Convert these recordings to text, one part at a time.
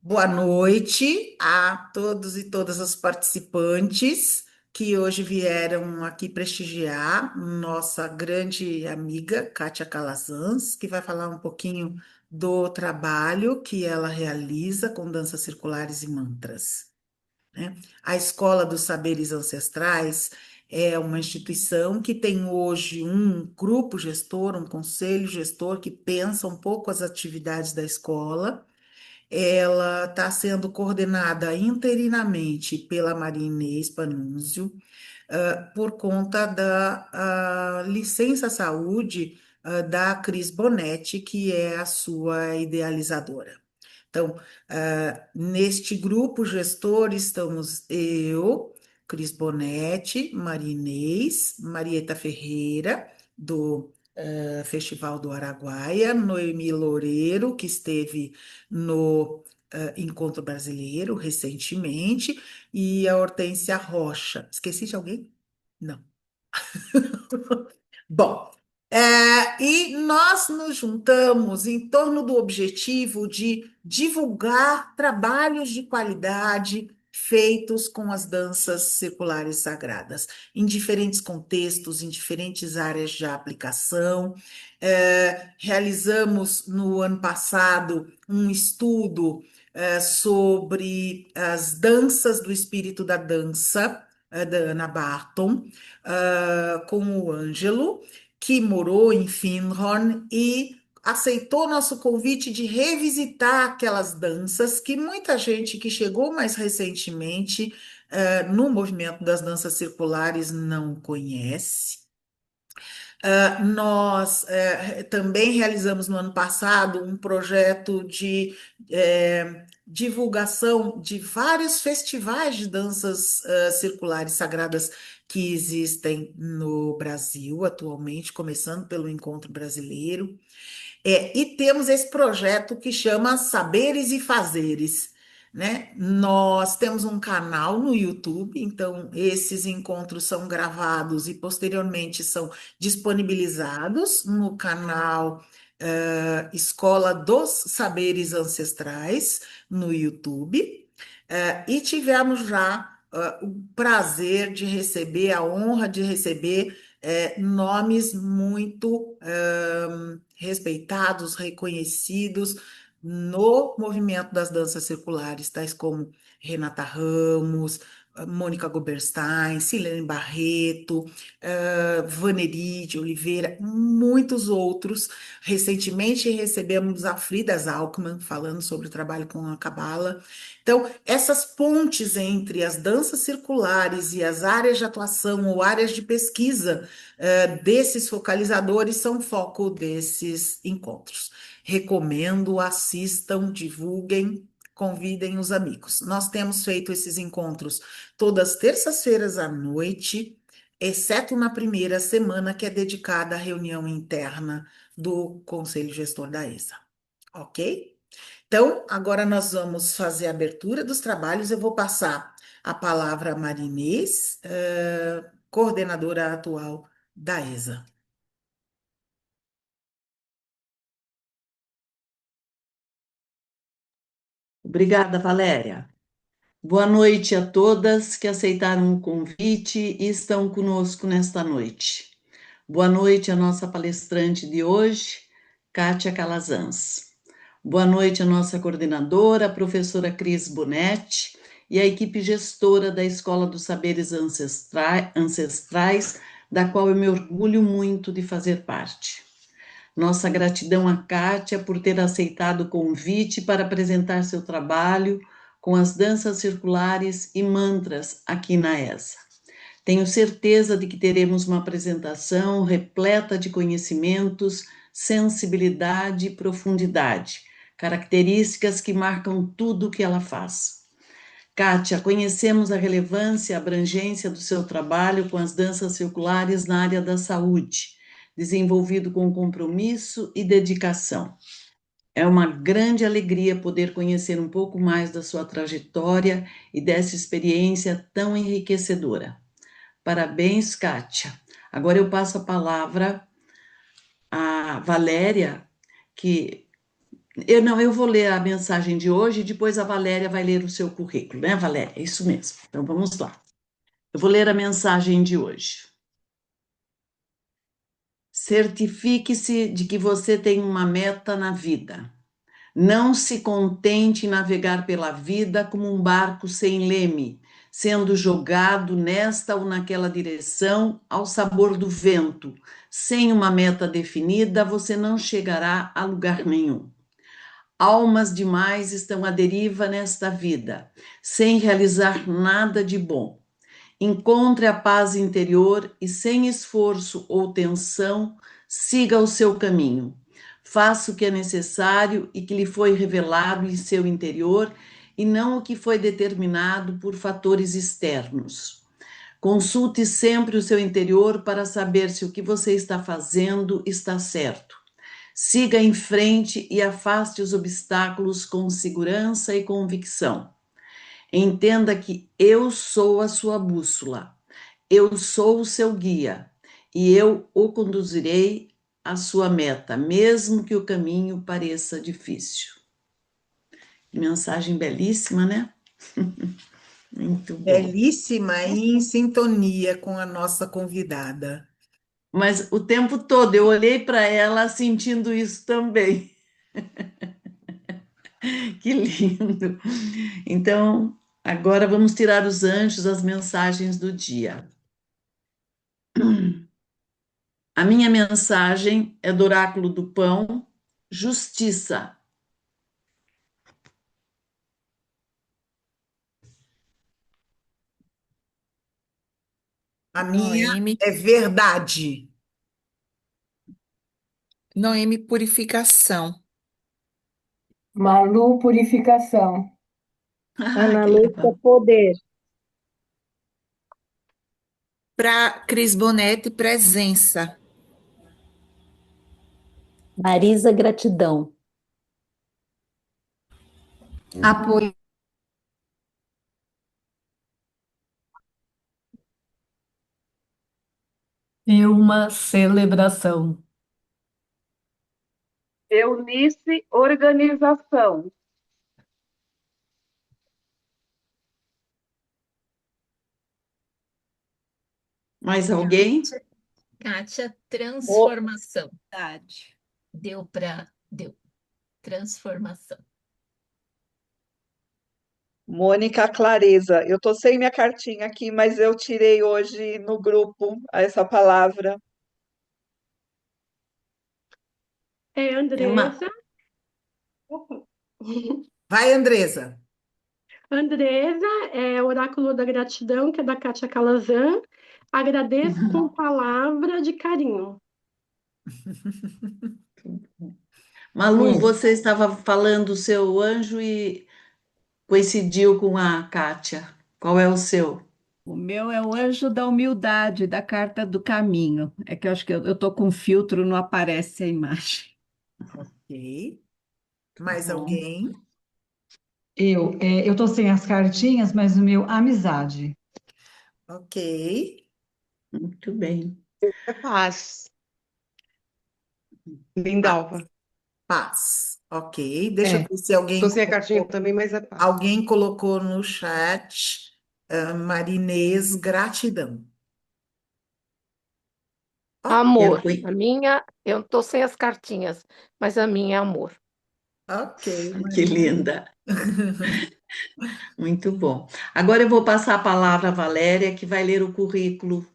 Boa noite a todos e todas os participantes que hoje vieram aqui prestigiar nossa grande amiga Kátia Calazans, que vai falar um pouquinho do trabalho que ela realiza com danças circulares e mantras, né? A Escola dos Saberes Ancestrais é uma instituição que tem hoje um grupo gestor, um conselho gestor que pensa um pouco as atividades da escola. Ela está sendo coordenada interinamente pela Maria Inês Panunzio, por conta da licença saúde, da Cris Bonetti, que é a sua idealizadora. Então, neste grupo gestor estamos eu, Cris Bonetti, Maria Inês, Marieta Ferreira, do Festival do Araguaia, Noemi Loureiro, que esteve no Encontro Brasileiro recentemente, e a Hortência Rocha. Esqueci de alguém? Não. Bom, e nós nos juntamos em torno do objetivo de divulgar trabalhos de qualidade feitos com as danças circulares sagradas, em diferentes contextos, em diferentes áreas de aplicação. Realizamos no ano passado um estudo sobre as danças do espírito da dança, da Ana Barton, com o Ângelo, que morou em Findhorn e aceitou nosso convite de revisitar aquelas danças que muita gente que chegou mais recentemente no movimento das danças circulares não conhece. Nós também realizamos no ano passado um projeto de divulgação de vários festivais de danças circulares sagradas que existem no Brasil atualmente, começando pelo Encontro Brasileiro. E temos esse projeto que chama Saberes e Fazeres, né? Nós temos um canal no YouTube, então esses encontros são gravados e posteriormente são disponibilizados no canal Escola dos Saberes Ancestrais no YouTube. E tivemos já o prazer de receber, a honra de receber nomes muito respeitados, reconhecidos no movimento das danças circulares, tais como Renata Ramos, Mônica Goberstein, Silene Barreto, Vaneri de Oliveira, muitos outros. Recentemente recebemos a Frida Zalkman falando sobre o trabalho com a Cabala. Então, essas pontes entre as danças circulares e as áreas de atuação ou áreas de pesquisa desses focalizadores são foco desses encontros. Recomendo, assistam, divulguem, convidem os amigos. Nós temos feito esses encontros todas terças-feiras à noite, exceto na primeira semana, que é dedicada à reunião interna do Conselho Gestor da ESA. Ok? Então, agora nós vamos fazer a abertura dos trabalhos. Eu vou passar a palavra a Marinês, coordenadora atual da ESA. Obrigada, Valéria. Boa noite a todas que aceitaram o convite e estão conosco nesta noite. Boa noite à nossa palestrante de hoje, Kátia Calazans. Boa noite à nossa coordenadora, a professora Cris Bonetti, e à equipe gestora da Escola dos Saberes Ancestrais, da qual eu me orgulho muito de fazer parte. Nossa gratidão a Kátia por ter aceitado o convite para apresentar seu trabalho com as danças circulares e mantras aqui na ESA. Tenho certeza de que teremos uma apresentação repleta de conhecimentos, sensibilidade e profundidade, características que marcam tudo o que ela faz. Kátia, conhecemos a relevância e abrangência do seu trabalho com as danças circulares na área da saúde, desenvolvido com compromisso e dedicação. É uma grande alegria poder conhecer um pouco mais da sua trajetória e dessa experiência tão enriquecedora. Parabéns, Kátia. Agora eu passo a palavra à Valéria, que Eu vou ler a mensagem de hoje e depois a Valéria vai ler o seu currículo, né, Valéria? É isso mesmo. Então vamos lá. Eu vou ler a mensagem de hoje. Certifique-se de que você tem uma meta na vida. Não se contente em navegar pela vida como um barco sem leme, sendo jogado nesta ou naquela direção ao sabor do vento. Sem uma meta definida, você não chegará a lugar nenhum. Almas demais estão à deriva nesta vida, sem realizar nada de bom. Encontre a paz interior e, sem esforço ou tensão, siga o seu caminho. Faça o que é necessário e que lhe foi revelado em seu interior e não o que foi determinado por fatores externos. Consulte sempre o seu interior para saber se o que você está fazendo está certo. Siga em frente e afaste os obstáculos com segurança e convicção. Entenda que eu sou a sua bússola, eu sou o seu guia e eu o conduzirei à sua meta, mesmo que o caminho pareça difícil. Mensagem belíssima, né? Muito bom. Belíssima e em sintonia com a nossa convidada. Mas o tempo todo eu olhei para ela sentindo isso também. Que lindo! Então, agora vamos tirar os anjos, as mensagens do dia. A minha mensagem é do oráculo do pão, justiça. A minha Noemi, é verdade. Noemi Purificação. Malu, purificação. Ah, Ana que Lúcia, legal. poder. Para Cris Bonetti, presença. Marisa, gratidão. Apoio. E uma celebração. Eunice, organização. Mais alguém? Kátia, Ô, transformação. Deu transformação. Mônica, clareza. Eu tô sem minha cartinha aqui, mas eu tirei hoje no grupo essa palavra. É É uma. Andresa. Vai, Andresa. Andresa é o oráculo da gratidão, que é da Kátia Calazan. Agradeço com palavra de carinho. Malu, você estava falando o seu anjo e coincidiu com a Kátia. Qual é o seu? O meu é o anjo da humildade, da carta do caminho. É que eu acho que eu estou com filtro, não aparece a imagem. Ok. Tá Mais bom. alguém? Eu tô sem as cartinhas, mas o meu, amizade. Ok. Muito bem. É paz, Paz. Lindalva. Paz. Ok. Deixa eu É, ver se tô sem a cartinha também, mas é paz. alguém colocou no chat. Marinês, gratidão. Quero Amor. conhe- A minha, eu tô sem as cartinhas, mas a minha é amor. Ok, Que Marinês. linda. Muito bom. Agora eu vou passar a palavra à Valéria, que vai ler o currículo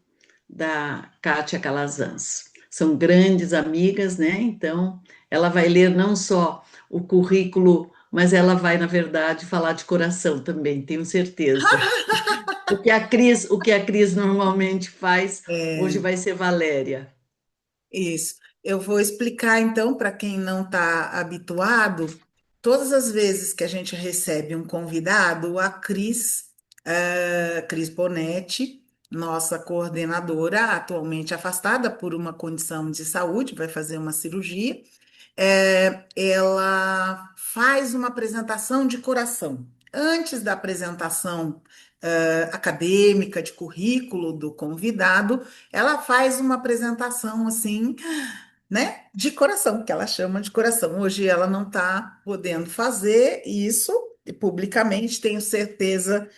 da Kátia Calazans. São grandes amigas, né? Então, ela vai ler não só o currículo, mas ela vai, na verdade, falar de coração também, tenho certeza. O que a Cris normalmente faz, hoje vai ser Valéria. Isso. Eu vou explicar então para quem não está habituado. Todas as vezes que a gente recebe um convidado, a Cris Bonetti, nossa coordenadora, atualmente afastada por uma condição de saúde, vai fazer uma cirurgia, ela faz uma apresentação de coração. Antes da apresentação, acadêmica, de currículo do convidado, ela faz uma apresentação assim né? De coração, que ela chama de coração. Hoje ela não está podendo fazer isso e publicamente, tenho certeza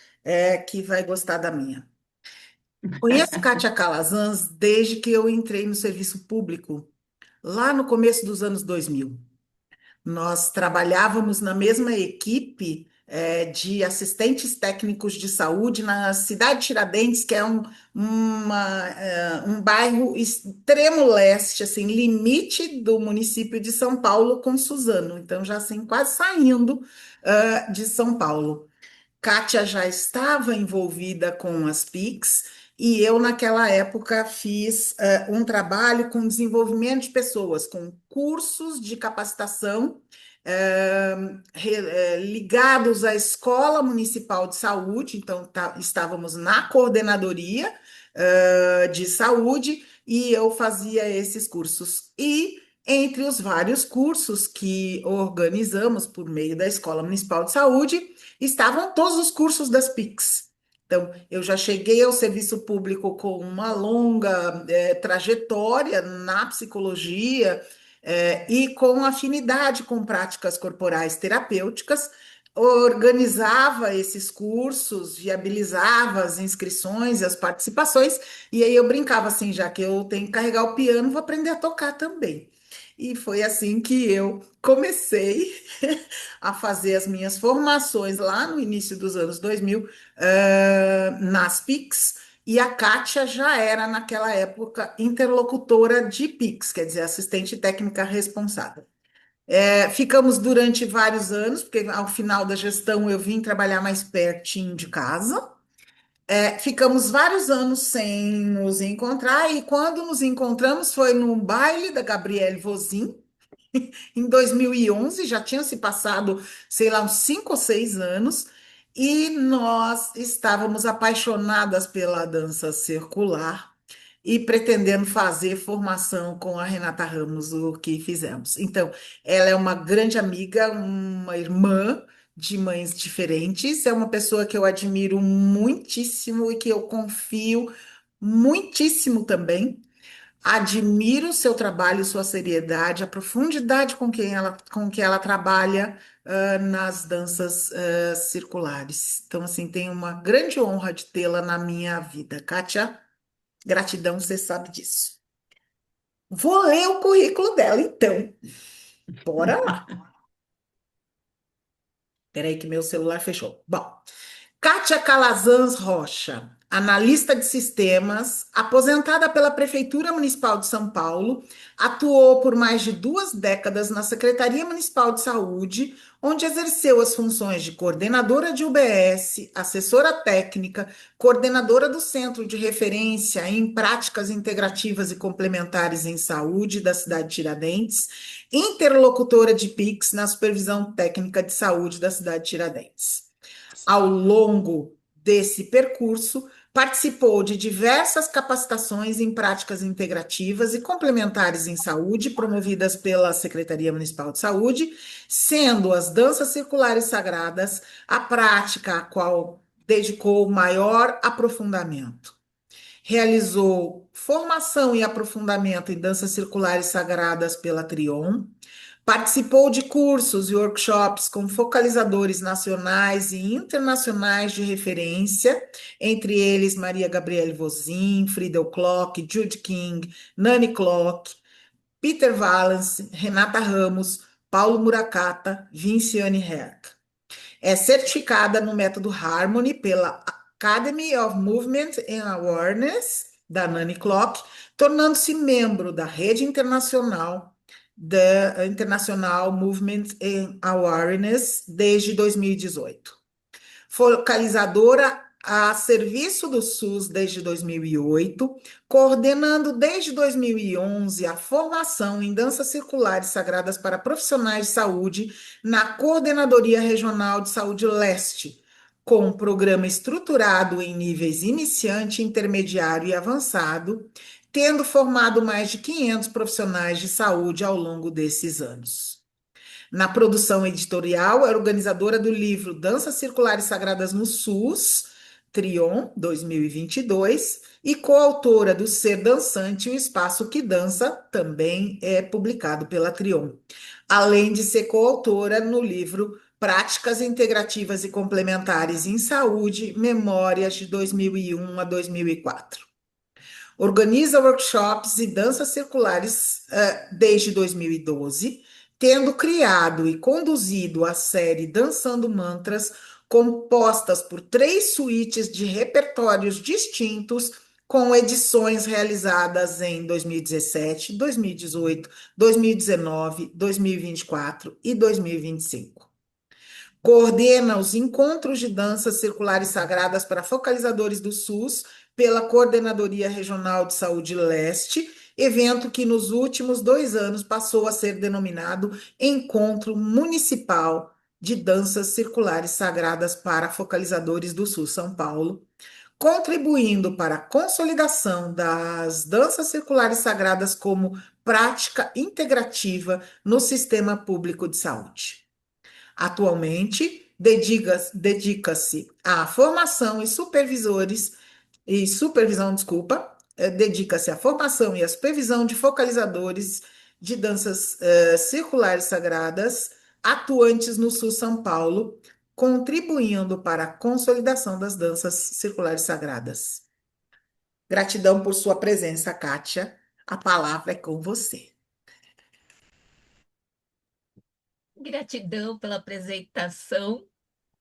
que vai gostar da minha. Conheço Kátia Calazans desde que eu entrei no serviço público, lá no começo dos anos 2000. Nós trabalhávamos na mesma equipe de assistentes técnicos de saúde na cidade de Tiradentes, que é um bairro extremo leste, assim, limite do município de São Paulo com Suzano. Então, já assim, quase saindo de São Paulo. Kátia já estava envolvida com as PICs e eu, naquela época, fiz um trabalho com desenvolvimento de pessoas, com cursos de capacitação ligados à Escola Municipal de Saúde, então estávamos na coordenadoria de saúde e eu fazia esses cursos. E entre os vários cursos que organizamos por meio da Escola Municipal de Saúde, estavam todos os cursos das PICs. Então, eu já cheguei ao serviço público com uma longa trajetória na psicologia e com afinidade com práticas corporais terapêuticas, organizava esses cursos, viabilizava as inscrições e as participações, e aí eu brincava assim, já que eu tenho que carregar o piano, vou aprender a tocar também. E foi assim que eu comecei a fazer as minhas formações lá no início dos anos 2000, nas PICs, e a Kátia já era, naquela época, interlocutora de PICs, quer dizer, assistente técnica responsável. Ficamos durante vários anos, porque ao final da gestão eu vim trabalhar mais pertinho de casa. Ficamos vários anos sem nos encontrar, e quando nos encontramos foi no baile da Gabriele Vozin, em 2011, já tinham se passado, sei lá, uns 5 ou 6 anos, e nós estávamos apaixonadas pela dança circular e pretendendo fazer formação com a Renata Ramos, o que fizemos. Então, ela é uma grande amiga, uma irmã de mães diferentes, é uma pessoa que eu admiro muitíssimo e que eu confio muitíssimo também. Admiro o seu trabalho, sua seriedade, a profundidade com que ela trabalha nas danças circulares. Então, assim, tenho uma grande honra de tê-la na minha vida. Kátia, gratidão, você sabe disso. Vou ler o currículo dela, então. Bora lá. Peraí que meu celular fechou. Bom, Kátia Calazans Rocha, analista de sistemas, aposentada pela Prefeitura Municipal de São Paulo, atuou por mais de 2 décadas na Secretaria Municipal de Saúde, onde exerceu as funções de coordenadora de UBS, assessora técnica, coordenadora do Centro de Referência em Práticas Integrativas e Complementares em Saúde da cidade de Tiradentes, interlocutora de PICs na Supervisão Técnica de Saúde da cidade de Tiradentes. Ao longo desse percurso, participou de diversas capacitações em práticas integrativas e complementares em saúde, promovidas pela Secretaria Municipal de Saúde, sendo as danças circulares sagradas a prática a qual dedicou maior aprofundamento. Realizou formação e aprofundamento em danças circulares sagradas pela Trion. Participou de cursos e workshops com focalizadores nacionais e internacionais de referência, entre eles Maria Gabriele Vozin, Friedel Klock, Jude King, Nani Klock, Peter Valance, Renata Ramos, Paulo Murakata, Vinciane Herc. É certificada no método Harmony pela Academy of Movement and Awareness, da Nani Klock, tornando-se membro da rede internacional da International Movement and Awareness desde 2018. Focalizadora a serviço do SUS desde 2008, coordenando desde 2011 a formação em danças circulares sagradas para profissionais de saúde na Coordenadoria Regional de Saúde Leste, com um programa estruturado em níveis iniciante, intermediário e avançado, tendo formado mais de 500 profissionais de saúde ao longo desses anos. Na produção editorial, é organizadora do livro Danças Circulares Sagradas no SUS, Trion 2022 e coautora do Ser Dançante, o Espaço que Dança, também é publicado pela Trion, além de ser coautora no livro Práticas Integrativas e Complementares em Saúde, Memórias de 2001 a 2004. Organiza workshops e danças circulares desde 2012, tendo criado e conduzido a série Dançando Mantras, compostas por 3 suítes de repertórios distintos, com edições realizadas em 2017, 2018, 2019, 2024 e 2025. Coordena os encontros de danças circulares sagradas para focalizadores do SUS pela Coordenadoria Regional de Saúde Leste, evento que nos últimos 2 anos passou a ser denominado Encontro Municipal de Danças Circulares Sagradas para Focalizadores do SUS São Paulo, contribuindo para a consolidação das danças circulares sagradas como prática integrativa no sistema público de saúde. Atualmente, dedica-se à formação e supervisão, dedica-se à formação e à supervisão de focalizadores de danças circulares sagradas atuantes no Sul São Paulo, contribuindo para a consolidação das danças circulares sagradas. Gratidão por sua presença, Kátia. A palavra é com você. Gratidão pela apresentação,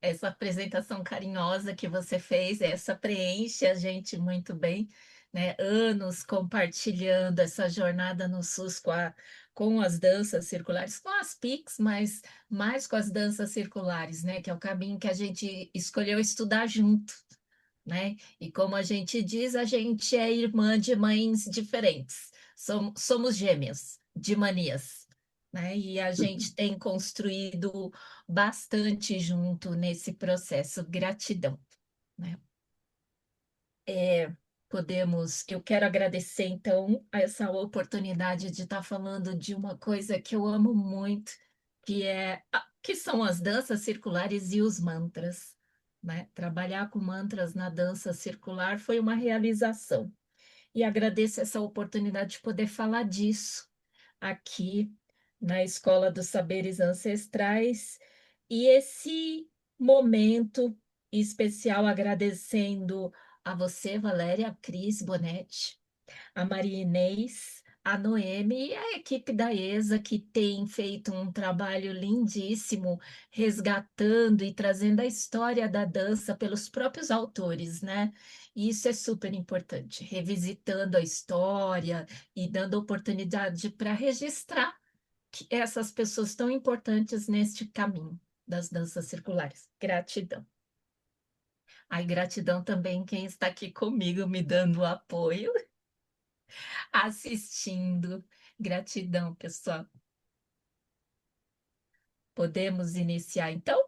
essa apresentação carinhosa que você fez, essa preenche a gente muito bem, né? Anos compartilhando essa jornada no SUS com as danças circulares, com as PICs, mas mais com as danças circulares, né? Que é o caminho que a gente escolheu estudar junto, né? E como a gente diz, a gente é irmã de mães diferentes, somos gêmeas de manias, né? E a gente tem construído bastante junto nesse processo. Gratidão, né? Eu quero agradecer, então, a essa oportunidade de estar falando de uma coisa que eu amo muito, que são as danças circulares e os mantras, né? Trabalhar com mantras na dança circular foi uma realização. E agradeço essa oportunidade de poder falar disso aqui na Escola dos Saberes Ancestrais e esse momento especial agradecendo a você, Valéria, a Cris Bonetti, a Maria Inês, a Noemi e a equipe da ESA, que tem feito um trabalho lindíssimo, resgatando e trazendo a história da dança pelos próprios autores, né? E isso é super importante, revisitando a história e dando oportunidade para registrar essas pessoas tão importantes neste caminho das danças circulares. Gratidão. Ai, gratidão também quem está aqui comigo, me dando apoio, assistindo. Gratidão, pessoal. Podemos iniciar, então?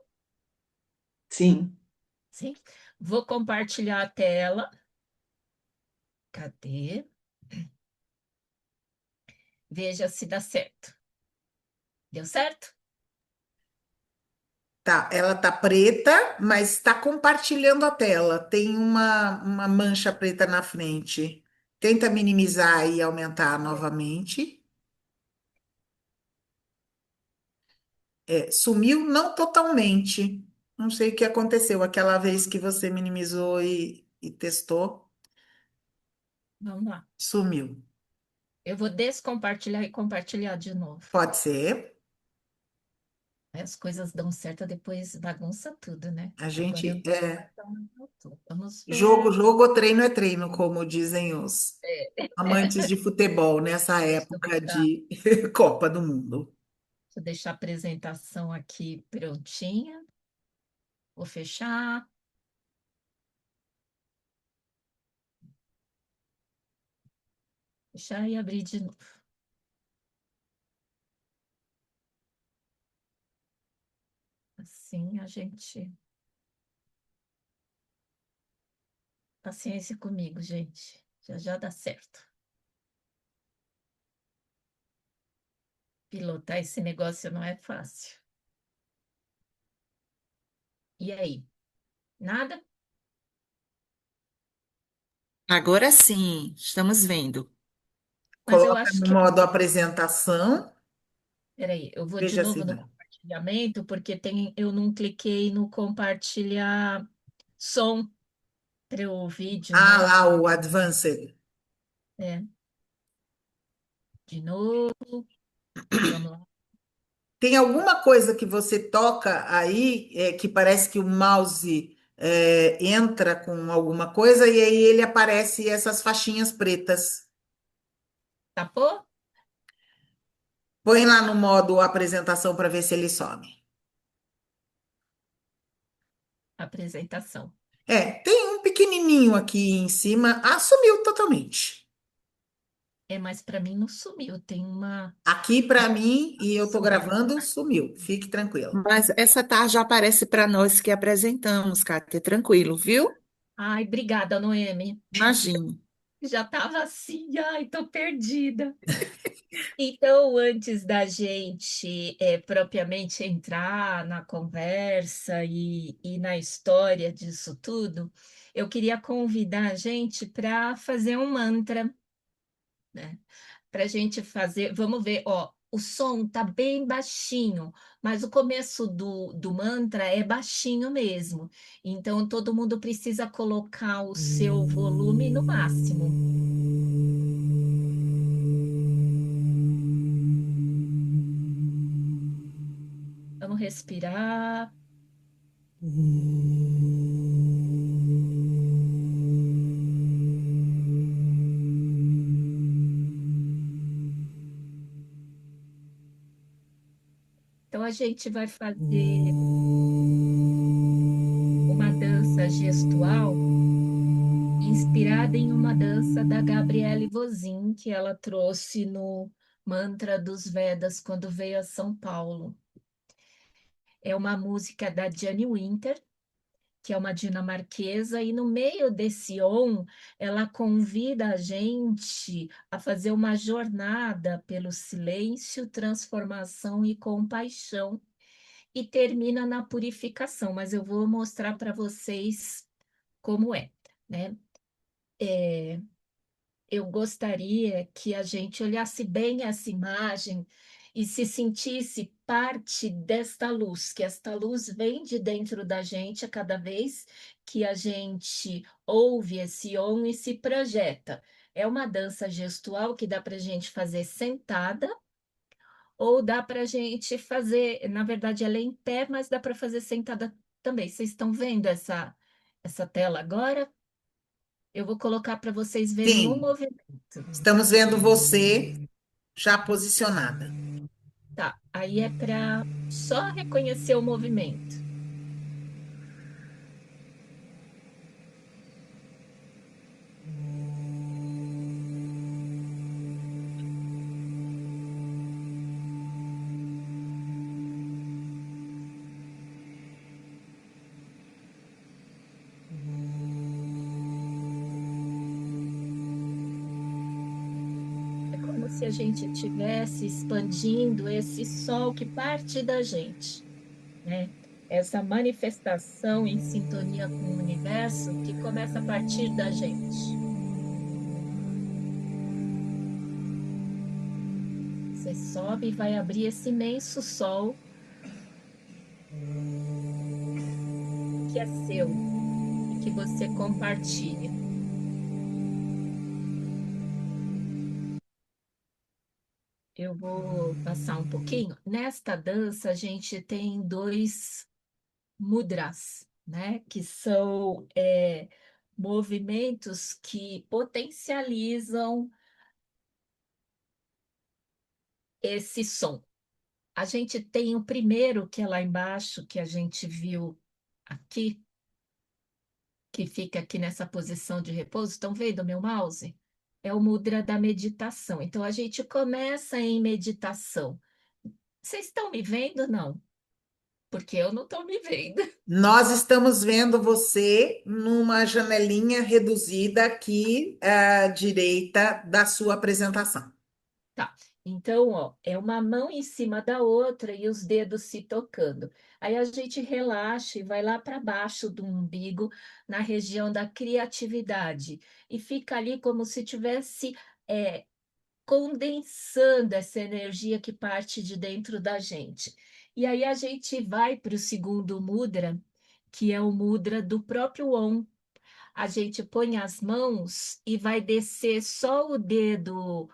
Sim. Sim. Vou compartilhar a tela. Cadê? Veja se dá certo. Deu certo? Tá, ela tá preta, mas está compartilhando a tela. Tem uma mancha preta na frente. Tenta minimizar e aumentar novamente. Sumiu, não totalmente. Não sei o que aconteceu aquela vez que você minimizou e testou. Vamos lá. Sumiu. Eu vou descompartilhar e compartilhar de novo. Pode ser. As coisas dão certo, depois bagunça tudo, né? A Agora gente eu não voltou. Vamos ver. jogo, treino é treino, como dizem os amantes de futebol nessa Deixa eu época deixar, de Copa do Mundo. deixa eu deixar a apresentação aqui prontinha. Vou fechar. Fechar e abrir de novo. Assim a gente. Paciência comigo, gente. Já já dá certo. Pilotar esse negócio não é fácil. E aí? Nada? Agora sim, estamos vendo. Mas eu Coloca acho no que, modo apresentação, peraí, eu vou de veja se novo no vai. compartilhamento, porque eu não cliquei no compartilhar som para o vídeo, Ah, né? lá o Advanced. É, de novo, vamos lá. Tem alguma coisa que você toca aí que parece que o mouse entra com alguma coisa e aí ele aparece essas faixinhas pretas. Tapou? Põe lá no modo apresentação para ver se ele some. Apresentação. Tem um pequenininho aqui em cima. Ah, sumiu totalmente. É, mas para mim não sumiu, tem uma. Aqui para mim, e eu tô Sumiu. gravando, sumiu. Fique tranquilo. Mas essa tarde já aparece para nós que apresentamos, Kátia, tranquilo, viu? Ai, obrigada, Noemi. Imagine. Já estava assim, ai, tô perdida. Então, antes da gente propriamente entrar na conversa e na história disso tudo, eu queria convidar a gente para fazer um mantra, né? Para a gente fazer, vamos ver, ó, o som tá bem baixinho, mas o começo do mantra é baixinho mesmo. Então, todo mundo precisa colocar o seu volume no máximo. Vamos respirar. Então, a gente vai fazer uma dança gestual inspirada em uma dança da Gabriele Vosin, que ela trouxe no Mantra dos Vedas quando veio a São Paulo. É uma música da Jane Winter, que é uma dinamarquesa, e no meio desse on, ela convida a gente a fazer uma jornada pelo silêncio, transformação e compaixão, e termina na purificação, mas eu vou mostrar para vocês como é, né? Eu gostaria que a gente olhasse bem essa imagem e se sentisse parte desta luz, que esta luz vem de dentro da gente a cada vez que a gente ouve esse om e se projeta. É uma dança gestual que dá para a gente fazer sentada ou dá para a gente fazer, na verdade, ela é em pé, mas dá para fazer sentada também. Vocês estão vendo essa tela agora? Eu vou colocar para vocês verem o Sim, movimento. estamos vendo você já posicionada. Tá, aí é para só reconhecer o movimento. É como se a gente estivesse expandindo esse sol que parte da gente, né? Essa manifestação em sintonia com o universo que começa a partir da gente. Você sobe e vai abrir esse imenso sol que é seu e que você compartilha. Eu vou passar um pouquinho. Nesta dança, a gente tem dois mudras, né? Que são movimentos que potencializam esse som. A gente tem o primeiro, que é lá embaixo, que a gente viu aqui, que fica aqui nessa posição de repouso. Estão vendo o meu mouse? É o mudra da meditação. Então, a gente começa em meditação. Vocês estão me vendo? Não, porque eu não estou me vendo. Nós estamos vendo você numa janelinha reduzida aqui à direita da sua apresentação. Tá. Então, ó, é uma mão em cima da outra e os dedos se tocando. Aí a gente relaxa e vai lá para baixo do umbigo, na região da criatividade, e fica ali como se tivesse condensando essa energia que parte de dentro da gente. E aí a gente vai para o segundo mudra, que é o mudra do próprio Om. A gente põe as mãos e vai descer só o dedo,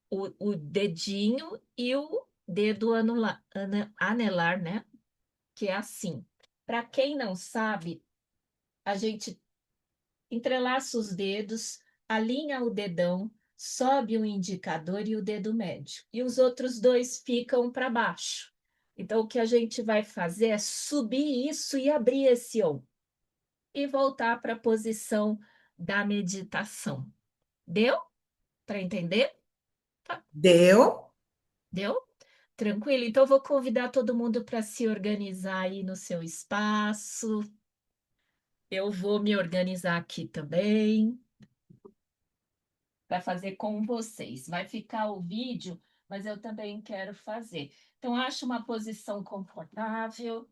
o dedinho e o dedo anelar, né? Que é assim. Para quem não sabe, a gente entrelaça os dedos, alinha o dedão, sobe o indicador e o dedo médio. E os outros dois ficam para baixo. Então, o que a gente vai fazer é subir isso e abrir esse om. E voltar para a posição da meditação. Deu para entender? Tá. Deu? Deu? Tranquilo? Então, eu vou convidar todo mundo para se organizar aí no seu espaço. Eu vou me organizar aqui também para fazer com vocês. Vai ficar o vídeo, mas eu também quero fazer. Então, acha uma posição confortável,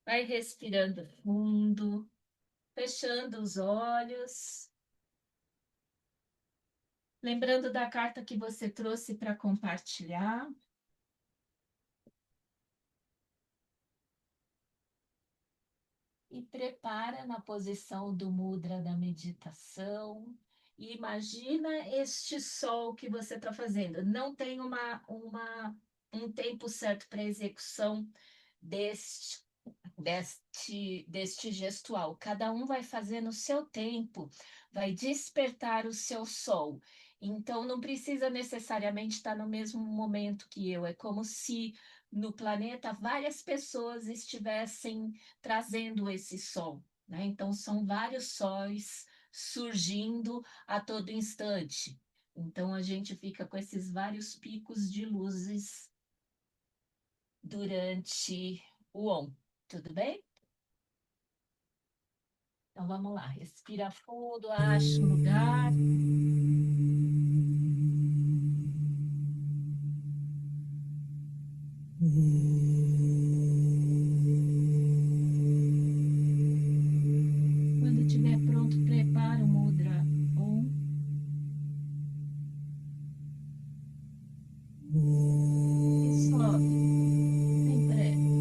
vai respirando fundo, fechando os olhos. Lembrando da carta que você trouxe para compartilhar. E prepara na posição do mudra da meditação. E imagina este sol que você está fazendo. Não tem um tempo certo para execução deste, deste gestual. Cada um vai fazer no seu tempo, vai despertar o seu sol. Então, não precisa necessariamente estar no mesmo momento que eu. É como se no planeta várias pessoas estivessem trazendo esse sol, né? Então, são vários sóis surgindo a todo instante. Então, a gente fica com esses vários picos de luzes durante o OM. Tudo bem? Então, vamos lá. Respira fundo, acha um lugar. Quando estiver pronto, prepara o mudra Om. E sobe, sem pressa.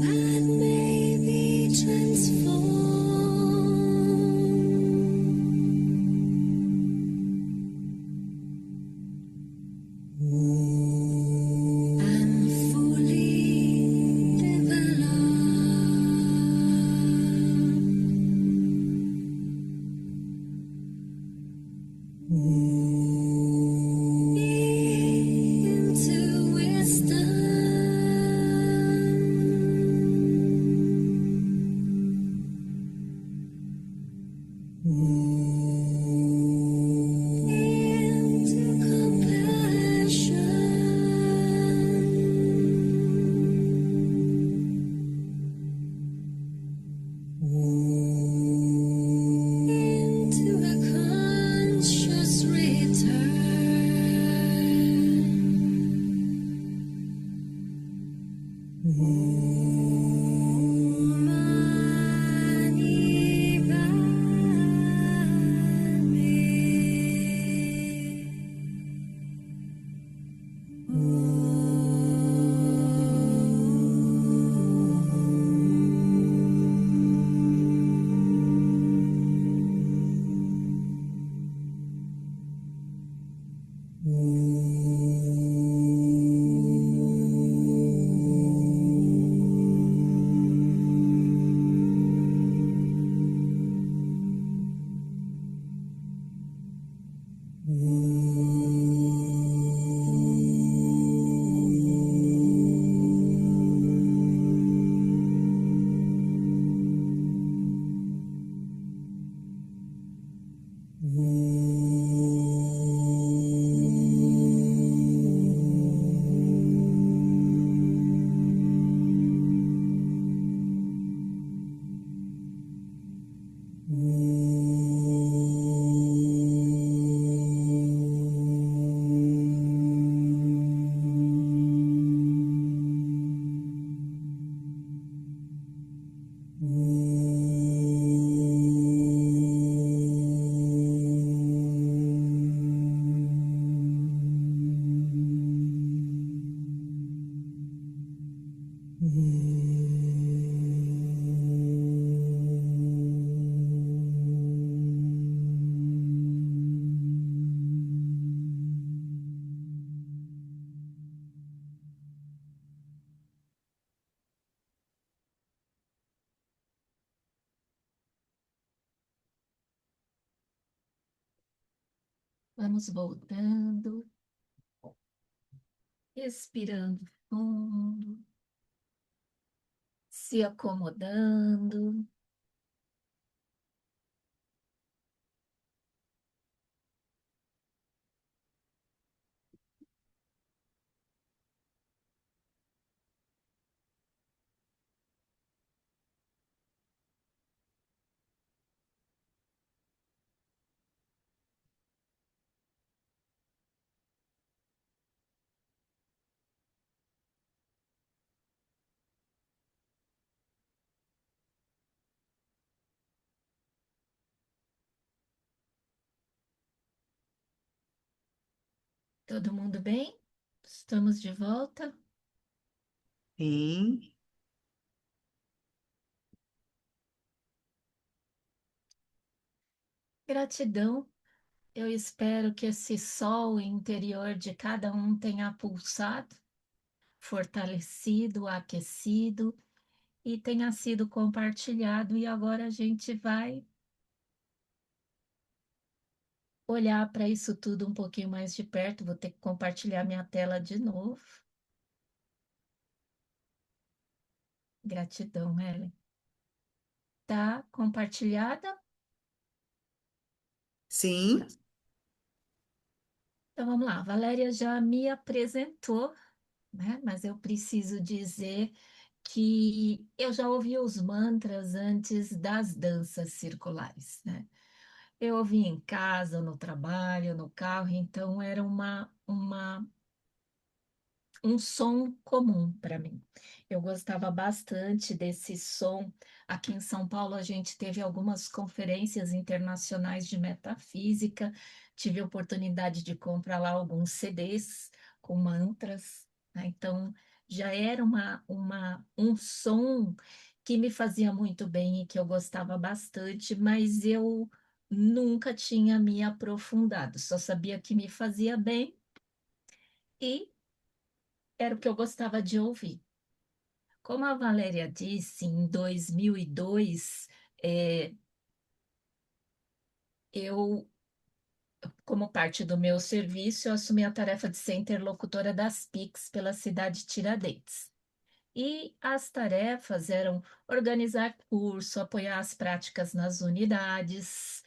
that may be transformed and fully developed into wisdom. Into compassion, into a conscious return. Mani Vamos voltando, respirando fundo, se acomodando. Todo mundo bem? Estamos de volta. Sim. Gratidão. Eu espero que esse sol interior de cada um tenha pulsado, fortalecido, aquecido e tenha sido compartilhado. E agora a gente vai olhar para isso tudo um pouquinho mais de perto. Vou ter que compartilhar minha tela de novo. Gratidão, Helen. Tá compartilhada? Sim. Então vamos lá. A Valéria já me apresentou, né? Mas eu preciso dizer que eu já ouvi os mantras antes das danças circulares, né? Eu ouvi em casa, no trabalho, no carro, então era um som comum para mim. Eu gostava bastante desse som. Aqui em São Paulo, a gente teve algumas conferências internacionais de metafísica, tive a oportunidade de comprar lá alguns CDs com mantras, né? Então, já era um som que me fazia muito bem e que eu gostava bastante, mas eu nunca tinha me aprofundado, só sabia que me fazia bem e era o que eu gostava de ouvir. Como a Valéria disse, em 2002, eu, como parte do meu serviço, eu assumi a tarefa de ser interlocutora das PICs pela cidade de Tiradentes. E as tarefas eram organizar curso, apoiar as práticas nas unidades,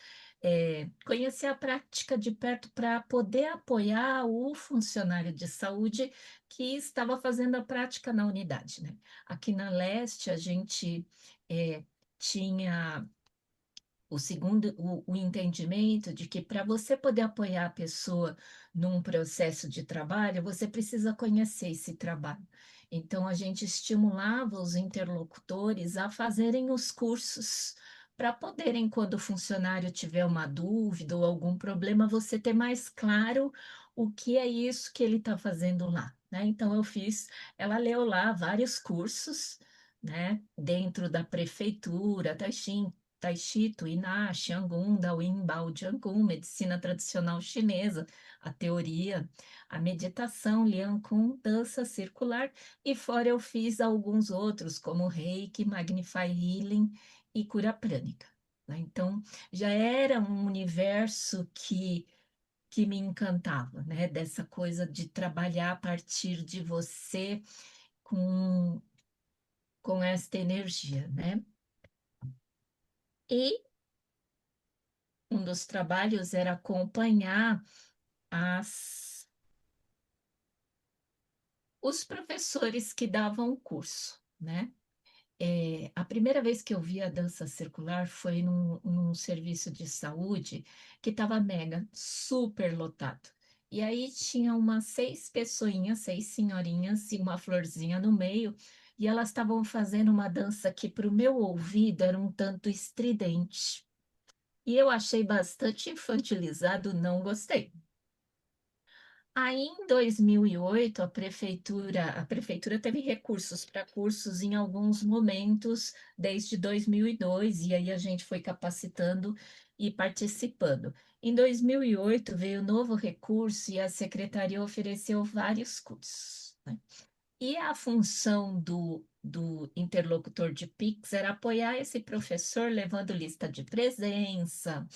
conhecer a prática de perto para poder apoiar o funcionário de saúde que estava fazendo a prática na unidade, né? Aqui na Leste, a gente tinha o entendimento de que para você poder apoiar a pessoa num processo de trabalho, você precisa conhecer esse trabalho. Então, a gente estimulava os interlocutores a fazerem os cursos para poderem, quando o funcionário tiver uma dúvida ou algum problema, você ter mais claro o que é isso que ele está fazendo lá, né? Então, ela leu lá vários cursos, né, dentro da prefeitura, Tai Chi, Tuiná, Xiangun, Daoyin, Bao Jiangun, medicina tradicional chinesa, a teoria, a meditação, Lian Kun, dança circular, e fora eu fiz alguns outros, como Reiki, Magnify Healing e cura prânica, né? Então, já era um universo que me encantava, né? Dessa coisa de trabalhar a partir de você com, com esta energia, né? E um dos trabalhos era acompanhar as, os professores que davam o curso, né? A primeira vez que eu vi a dança circular foi num serviço de saúde que estava mega, super lotado. E aí tinha umas 6 pessoinhas, 6 senhorinhas e uma florzinha no meio, e elas estavam fazendo uma dança que, para o meu ouvido, era um tanto estridente. E eu achei bastante infantilizado, não gostei. Aí, em 2008, a prefeitura teve recursos para cursos em alguns momentos, desde 2002, e aí a gente foi capacitando e participando. Em 2008, veio novo recurso e a secretaria ofereceu vários cursos, né? E a função do interlocutor de PIX era apoiar esse professor, levando lista de presença,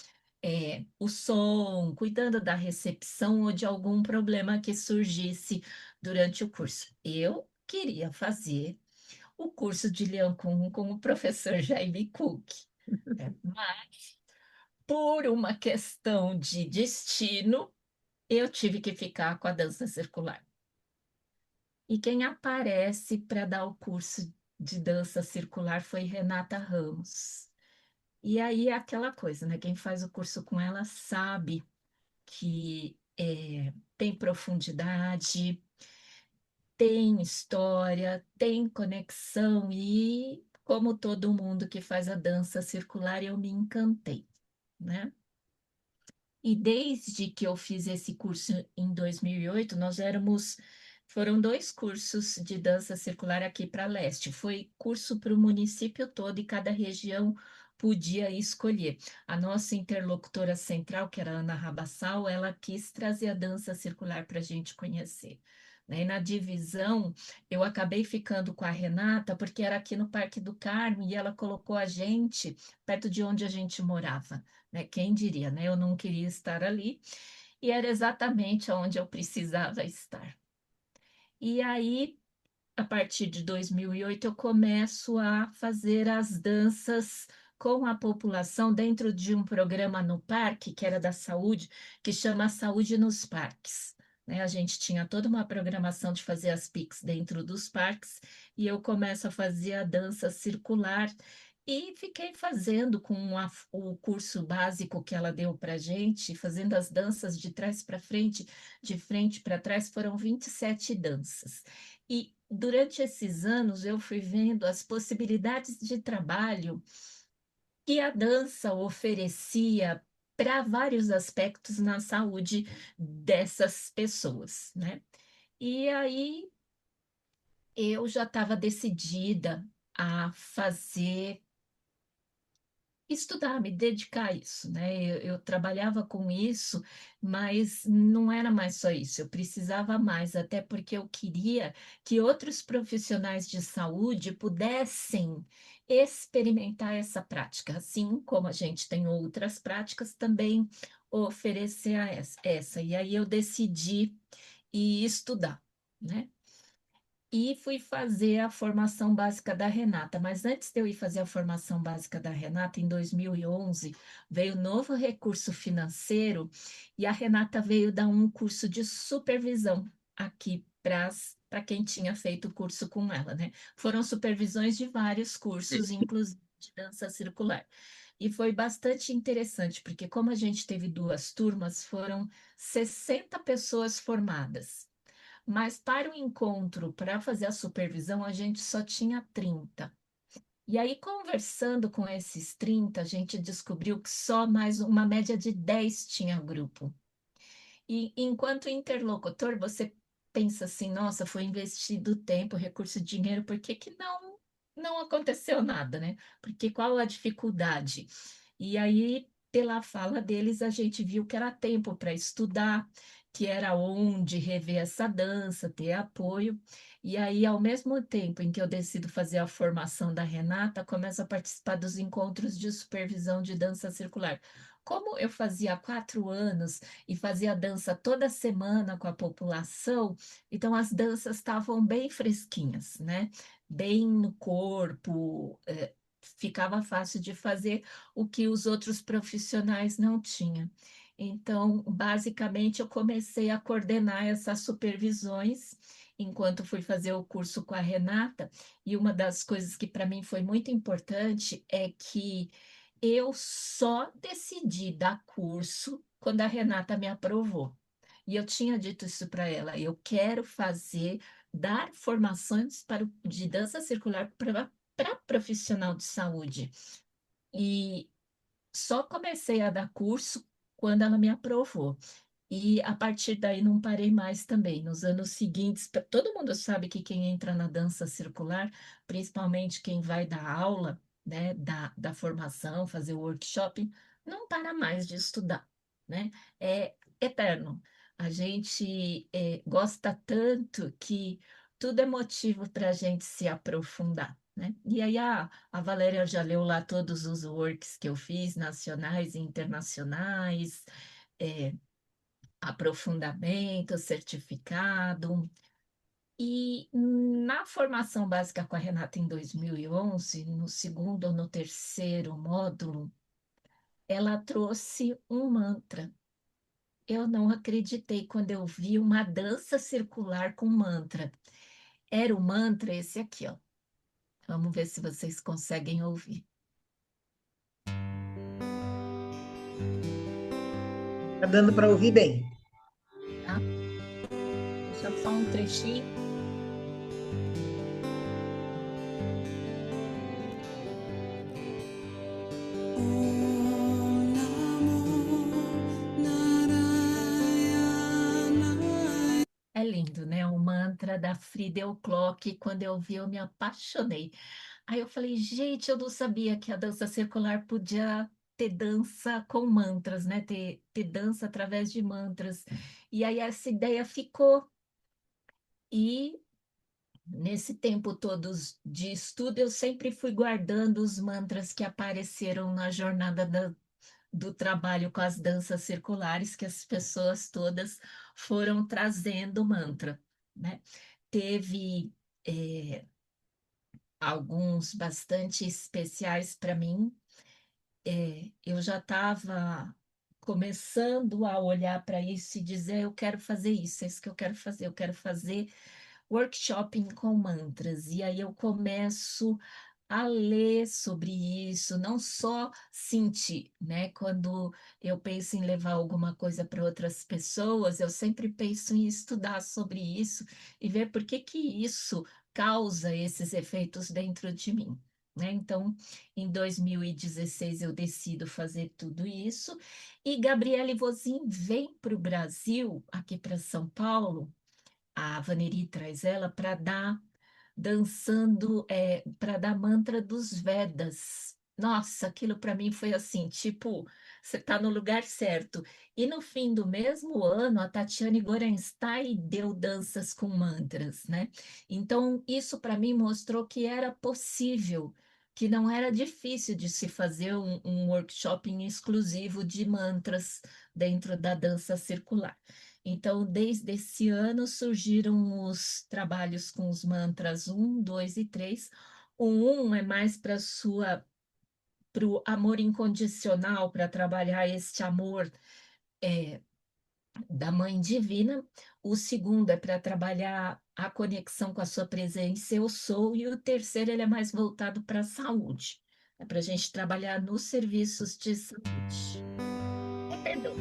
o som, cuidando da recepção ou de algum problema que surgisse durante o curso. Eu queria fazer o curso de Lian Kun com o professor Jaime Cook, né? Mas, por uma questão de destino, eu tive que ficar com a dança circular. E quem aparece para dar o curso de dança circular foi Renata Ramos. E aí é aquela coisa, né? Quem faz o curso com ela sabe que tem profundidade, tem história, tem conexão e, como todo mundo que faz a dança circular, eu me encantei, né? E desde que eu fiz esse curso em 2008, foram 2 cursos de dança circular aqui para Leste. Foi curso para o município todo e cada região podia escolher. A nossa interlocutora central, que era a Ana Rabassal, ela quis trazer a dança circular para a gente conhecer, né? E na divisão, eu acabei ficando com a Renata, porque era aqui no Parque do Carmo e ela colocou a gente perto de onde a gente morava, né? Quem diria, né? Eu não queria estar ali e era exatamente onde eu precisava estar. E aí, a partir de 2008, eu começo a fazer as danças com a população dentro de um programa no parque, que era da saúde, que chama Saúde nos Parques, né? A gente tinha toda uma programação de fazer as PICs dentro dos parques, e eu começo a fazer a dança circular. E fiquei fazendo com o curso básico que ela deu para gente, fazendo as danças de trás para frente, de frente para trás, foram 27 danças. E durante esses anos eu fui vendo as possibilidades de trabalho que a dança oferecia para vários aspectos na saúde dessas pessoas, né? E aí eu já estava decidida a fazer estudar, me dedicar a isso, né? Eu trabalhava com isso, mas não era mais só isso, eu precisava mais, até porque eu queria que outros profissionais de saúde pudessem experimentar essa prática, assim como a gente tem outras práticas, também oferecer a essa. E aí eu decidi ir estudar, né? E fui fazer a formação básica da Renata. Mas antes de eu ir fazer a formação básica da Renata, em 2011, veio o novo recurso financeiro e a Renata veio dar um curso de supervisão aqui para quem tinha feito o curso com ela, né? Foram supervisões de vários cursos, inclusive de dança circular. E foi bastante interessante, porque como a gente teve duas turmas, foram 60 pessoas formadas. Mas para o encontro, para fazer a supervisão, a gente só tinha 30. E aí, conversando com esses 30, a gente descobriu que só mais uma média de 10 tinha grupo. E enquanto interlocutor, você pensa assim, nossa, foi investido tempo, recurso, dinheiro, por que que não aconteceu nada, né? Porque qual a dificuldade? E aí, pela fala deles, a gente viu que era tempo para estudar, que era onde rever essa dança, ter apoio. E aí, ao mesmo tempo em que eu decido fazer a formação da Renata, começo a participar dos encontros de supervisão de dança circular. Como eu fazia há 4 anos e fazia dança toda semana com a população, então as danças estavam bem fresquinhas, né? Bem no corpo, ficava fácil de fazer o que os outros profissionais não tinham. Então, basicamente, eu comecei a coordenar essas supervisões enquanto fui fazer o curso com a Renata, e uma das coisas que para mim foi muito importante é que eu só decidi dar curso quando a Renata me aprovou. E eu tinha dito isso para ela, eu quero dar formações de dança circular para profissional de saúde. E só comecei a dar curso quando ela me aprovou. E a partir daí não parei mais também. Nos anos seguintes, todo mundo sabe que quem entra na dança circular, principalmente quem vai dar aula, né, da formação, fazer o workshop, não para mais de estudar, né? É eterno. A gente gosta tanto que tudo é motivo para a gente se aprofundar. Né? E aí a Valéria já leu lá todos os works que eu fiz, nacionais e internacionais, é, aprofundamento, certificado. E na formação básica com a Renata em 2011, no segundo ou no terceiro módulo, ela trouxe um mantra. Eu não acreditei quando eu vi uma dança circular com mantra. Era o mantra esse aqui, ó. Vamos ver se vocês conseguem ouvir. Tá dando para ouvir bem. Tá? Deixa só um trechinho. É lindo, né? O mantra da Frida Euclock. Quando eu vi, eu me apaixonei. Aí eu falei, gente, eu não sabia que a dança circular podia ter dança com mantras, né? Ter dança através de mantras. E aí essa ideia ficou. E nesse tempo todo de estudo, eu sempre fui guardando os mantras que apareceram na jornada do trabalho com as danças circulares, que as pessoas todas foram trazendo mantra, né? Teve alguns bastante especiais para mim. Eu já estava começando a olhar para isso e dizer, eu quero fazer isso, é isso que eu quero fazer workshop com mantras. E aí eu começo a ler sobre isso, não só sentir, né? Quando eu penso em levar alguma coisa para outras pessoas, eu sempre penso em estudar sobre isso e ver por que que isso causa esses efeitos dentro de mim. Né? Então, em 2016, eu decido fazer tudo isso, e Gabriele Vosin vem para o Brasil, aqui para São Paulo, a Vaneri traz ela para dar dançando para dar mantra dos Vedas. Nossa, aquilo para mim foi assim, tipo, você está no lugar certo. E no fim do mesmo ano, a Tatiane Gorenstein deu danças com mantras, né? Então, isso para mim mostrou que era possível, que não era difícil de se fazer um workshop exclusivo de mantras dentro da dança circular. Então, desde esse ano surgiram os trabalhos com os mantras um, 2 e 3. O 1 é mais para o amor incondicional, para trabalhar este amor é, da Mãe Divina. O segundo é para trabalhar a conexão com a sua presença, eu sou. E o terceiro, ele é mais voltado para a saúde. É para a gente trabalhar nos serviços de saúde. Perdão,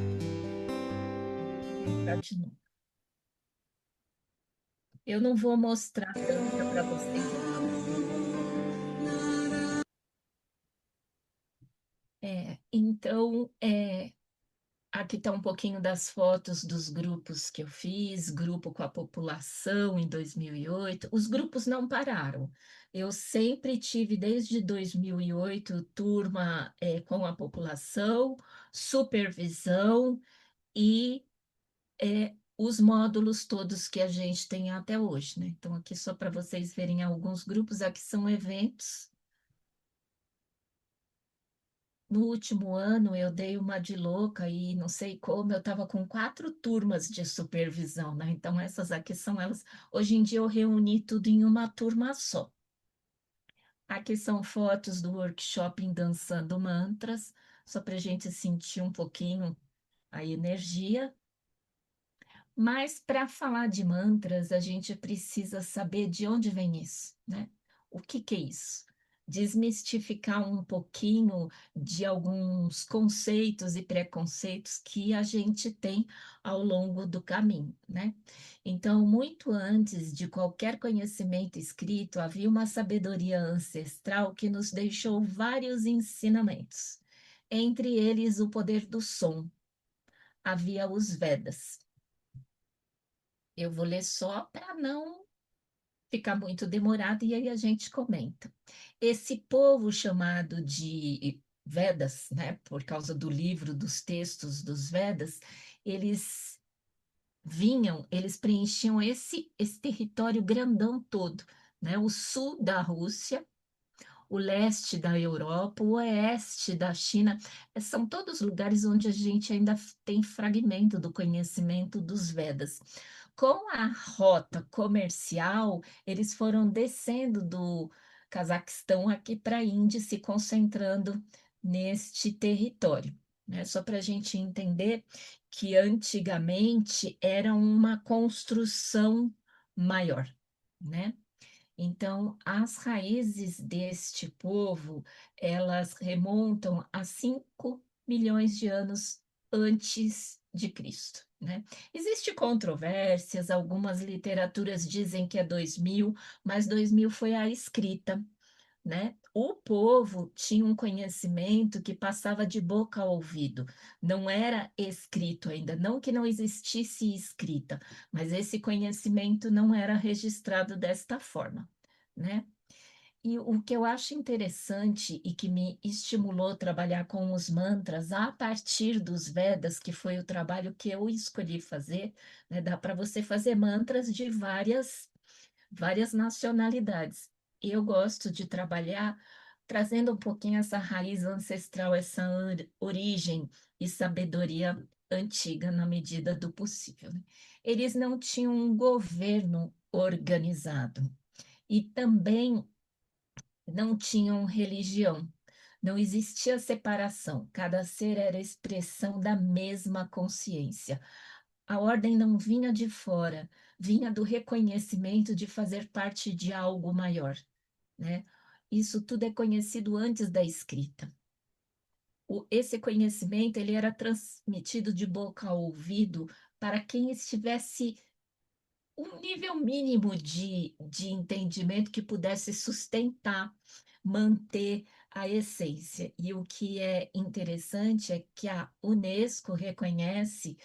continua. Eu não vou mostrar dança para vocês aqui. Então, aqui está um pouquinho das fotos dos grupos que eu fiz, grupo com a população em 2008. Os grupos não pararam. Eu sempre tive, desde 2008, turma com a população, supervisão e os módulos todos que a gente tem até hoje, né? Então, aqui só para vocês verem alguns grupos, aqui são eventos. No último ano, eu dei uma de louca e não sei como, eu estava com 4 turmas de supervisão, né? Então, essas aqui são elas. Hoje em dia, eu reuni tudo em uma turma só. Aqui são fotos do workshop em Dançando Mantras, só para a gente sentir um pouquinho a energia. Mas para falar de mantras, a gente precisa saber de onde vem isso, né? O que que é isso? Desmistificar um pouquinho de alguns conceitos e preconceitos que a gente tem ao longo do caminho, né? Então, muito antes de qualquer conhecimento escrito, havia uma sabedoria ancestral que nos deixou vários ensinamentos. Entre eles, o poder do som. Havia os Vedas. Eu vou ler só para não ficar muito demorado e aí a gente comenta. Esse povo chamado de Vedas, né, por causa do livro, dos textos dos Vedas, eles eles preenchiam esse território grandão todo, né, o sul da Rússia, o leste da Europa, o oeste da China, são todos lugares onde a gente ainda tem fragmento do conhecimento dos Vedas. Com a rota comercial, eles foram descendo do Cazaquistão aqui para a Índia, se concentrando neste território, né? Só para a gente entender que antigamente era uma construção maior, né? Então, as raízes deste povo, elas remontam a 5 milhões de anos antes de Cristo, né? Existem controvérsias, algumas literaturas dizem que é 2000, mas 2000 foi a escrita, né? O povo tinha um conhecimento que passava de boca a ouvido, não era escrito ainda, não que não existisse escrita, mas esse conhecimento não era registrado desta forma, né? E o que eu acho interessante e que me estimulou a trabalhar com os mantras a partir dos Vedas, que foi o trabalho que eu escolhi fazer, né? Dá para você fazer mantras de várias nacionalidades. Eu gosto de trabalhar trazendo um pouquinho essa raiz ancestral, essa origem e sabedoria antiga na medida do possível, né? Eles não tinham um governo organizado e também não tinham religião. Não existia separação, cada ser era expressão da mesma consciência. A ordem não vinha de fora, vinha do reconhecimento de fazer parte de algo maior, né? Isso tudo é conhecido antes da escrita. Esse conhecimento ele era transmitido de boca a ouvido para quem estivesse um nível mínimo de entendimento que pudesse sustentar, manter a essência. E o que é interessante é que a Unesco reconhece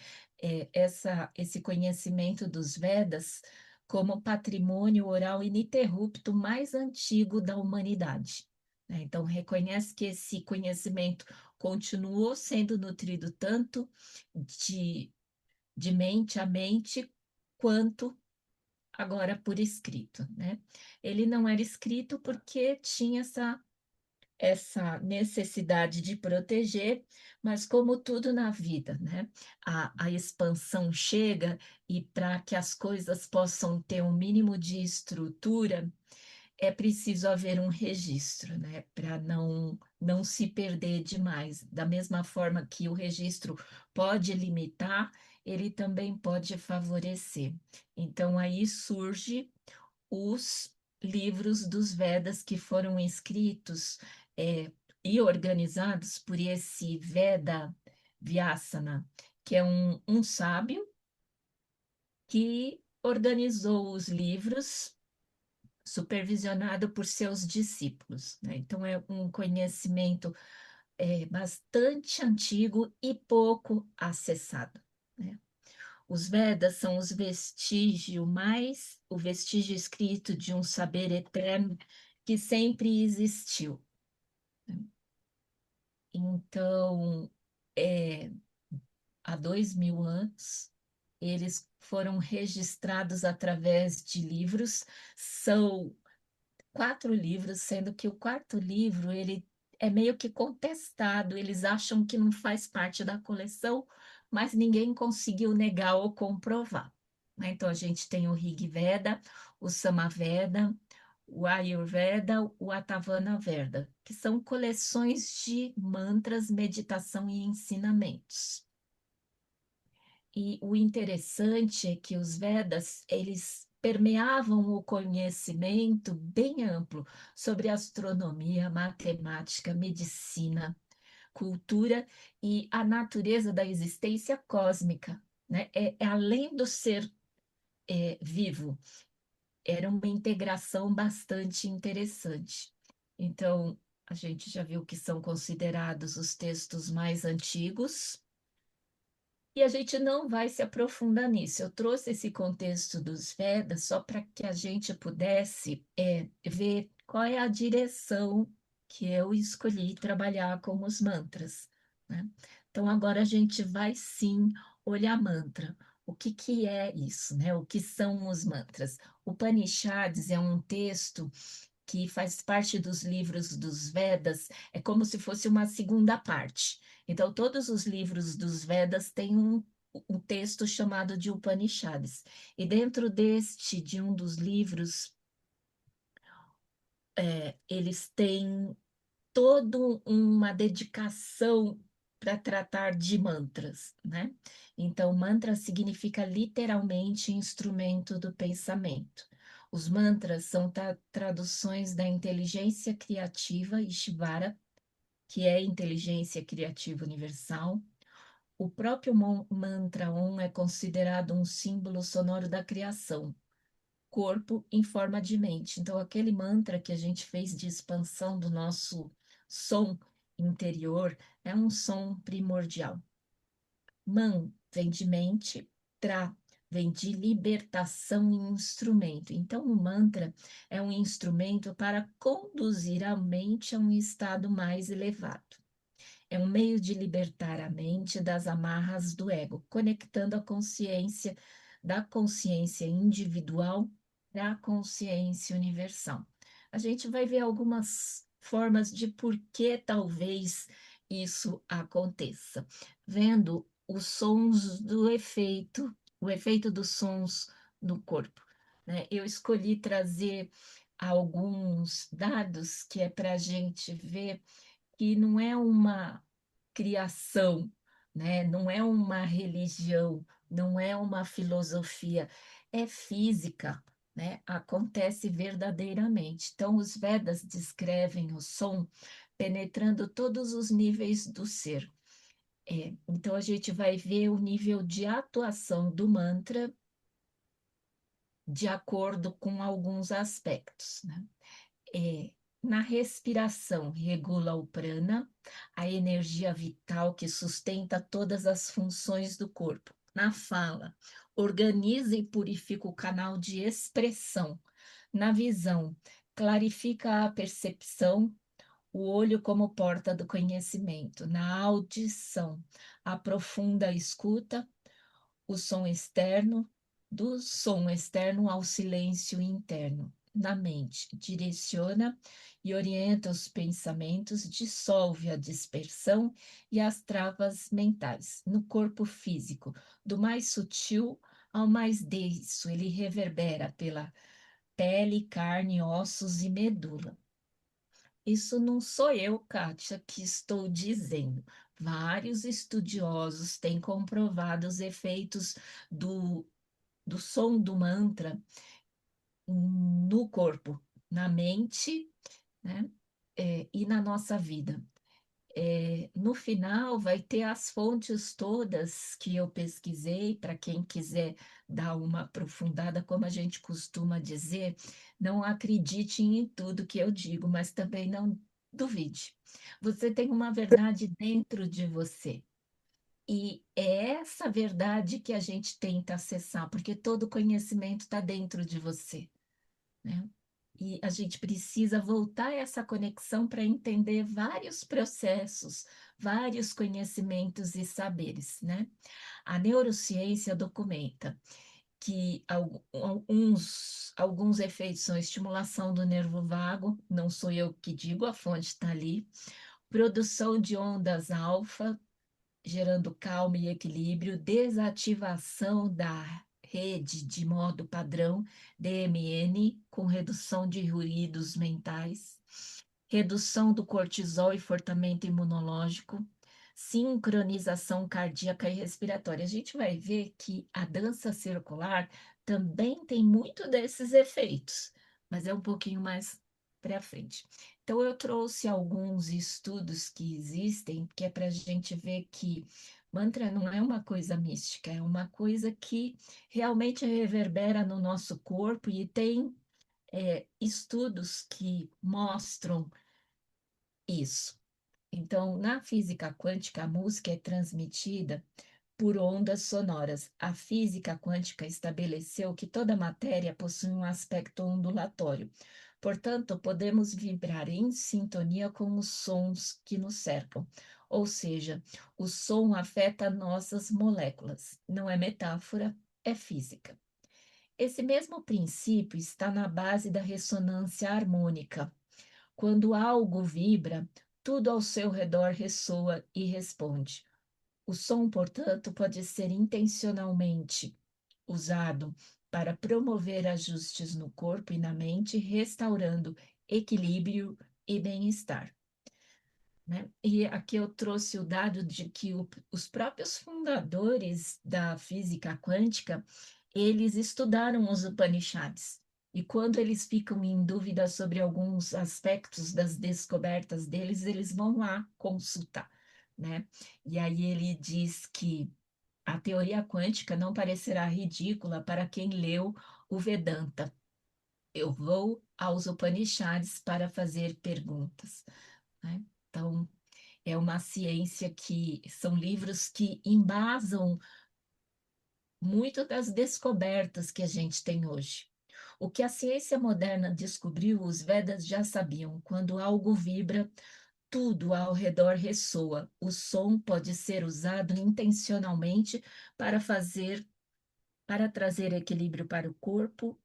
esse conhecimento dos Vedas como patrimônio oral ininterrupto mais antigo da humanidade, né? Então, reconhece que esse conhecimento continuou sendo nutrido tanto de, de mente a mente, quanto agora por escrito, né? Ele não era escrito porque tinha essa necessidade de proteger, mas como tudo na vida, né? A expansão chega e para que as coisas possam ter um mínimo de estrutura, é preciso haver um registro, né? Para não se perder demais. Da mesma forma que o registro pode limitar, ele também pode favorecer. Então, aí surge os livros dos Vedas que foram escritos e organizados por esse Veda Vyasana, que é um sábio que organizou os livros supervisionado por seus discípulos, né? Então, é um conhecimento bastante antigo e pouco acessado, né? Os Vedas são o vestígio escrito de um saber eterno que sempre existiu, né? Então, é, há 2000 anos, eles foram registrados através de livros. São 4 livros, sendo que o quarto livro ele é meio que contestado. Eles acham que não faz parte da coleção, mas ninguém conseguiu negar ou comprovar, né? Então a gente tem o Rig Veda, o Samaveda, o Ayurveda, o Atavana Veda, que são coleções de mantras, meditação e ensinamentos. E o interessante é que os Vedas, eles permeavam o conhecimento bem amplo sobre astronomia, matemática, medicina, cultura e a natureza da existência cósmica, né? É além do ser vivo, era uma integração bastante interessante. Então, a gente já viu que são considerados os textos mais antigos, e a gente não vai se aprofundar nisso. Eu trouxe esse contexto dos Vedas só para que a gente pudesse ver qual é a direção que eu escolhi trabalhar com os mantras, né? Então, agora a gente vai sim olhar mantra. O que que é isso, né? O que são os mantras? O Upanishads é um texto que faz parte dos livros dos Vedas, é como se fosse uma segunda parte. Então, todos os livros dos Vedas têm um texto chamado de Upanishads. E dentro de um dos livros, eles têm toda uma dedicação para tratar de mantras, né? Então, mantra significa literalmente instrumento do pensamento. Os mantras são traduções da inteligência criativa Ishvara, que é inteligência criativa universal. O próprio mantra Om é considerado um símbolo sonoro da criação, corpo em forma de mente. Então, aquele mantra que a gente fez de expansão do nosso som interior é um som primordial. Man vem de mente, tra vem de libertação e instrumento. Então, o mantra é um instrumento para conduzir a mente a um estado mais elevado. É um meio de libertar a mente das amarras do ego, conectando a consciência da consciência individual da consciência universal. A gente vai ver algumas formas de por que talvez isso aconteça, vendo os sons do efeito, o efeito dos sons no corpo, né? Eu escolhi trazer alguns dados que é para a gente ver que não é uma criação, né? Não é uma religião, não é uma filosofia, é física, né? Acontece verdadeiramente. Então, os Vedas descrevem o som penetrando todos os níveis do ser. Então, a gente vai ver o nível de atuação do mantra de acordo com alguns aspectos, né? Na respiração, regula o prana, a energia vital que sustenta todas as funções do corpo. na fala, organiza e purifica o canal de expressão. Na visão, clarifica a percepção, o olho como porta do conhecimento. Na audição, aprofunda a escuta, o som externo, do som externo ao silêncio interno. Na mente, direciona e orienta os pensamentos, dissolve a dispersão e as travas mentais. No corpo físico, do mais sutil ao mais denso, ele reverbera pela pele, carne, ossos e medula. Isso não sou eu, Kátia, que estou dizendo. Vários estudiosos têm comprovado os efeitos do som do mantra no corpo, na mente, né? E na nossa vida. No final, vai ter as fontes todas que eu pesquisei, para quem quiser dar uma aprofundada, como a gente costuma dizer, não acredite em tudo que eu digo, mas também não duvide. Você tem uma verdade dentro de você. E é essa verdade que a gente tenta acessar, porque todo conhecimento está dentro de você, né? E a gente precisa voltar a essa conexão para entender vários processos, vários conhecimentos e saberes, né? A neurociência documenta que alguns efeitos são estimulação do nervo vago, não sou eu que digo, a fonte está ali, produção de ondas alfa, gerando calma e equilíbrio, desativação da rede de modo padrão, DMN, com redução de ruídos mentais, redução do cortisol e fortalecimento imunológico, sincronização cardíaca e respiratória. A gente vai ver que a dança circular também tem muito desses efeitos, mas é um pouquinho mais para frente. Então, eu trouxe alguns estudos que existem, que é para a gente ver que mantra não é uma coisa mística, é uma coisa que realmente reverbera no nosso corpo e tem estudos que mostram isso. Então, na física quântica, a música é transmitida por ondas sonoras. A física quântica estabeleceu que toda matéria possui um aspecto ondulatório. Portanto, podemos vibrar em sintonia com os sons que nos cercam. Ou seja, o som afeta nossas moléculas. Não é metáfora, é física. Esse mesmo princípio está na base da ressonância harmônica. Quando algo vibra, tudo ao seu redor ressoa e responde. O som, portanto, pode ser intencionalmente usado para promover ajustes no corpo e na mente, restaurando equilíbrio e bem-estar, né? E aqui eu trouxe o dado de que os próprios fundadores da física quântica, eles estudaram os Upanishads. E quando eles ficam em dúvida sobre alguns aspectos das descobertas deles, eles vão lá consultar, né? E aí ele diz que a teoria quântica não parecerá ridícula para quem leu o Vedanta. Eu vou aos Upanishads para fazer perguntas, né? Então, é uma ciência que são livros que embasam muito das descobertas que a gente tem hoje. O que a ciência moderna descobriu, os Vedas já sabiam. Quando algo vibra, tudo ao redor ressoa. O som pode ser usado intencionalmente para trazer equilíbrio para o corpo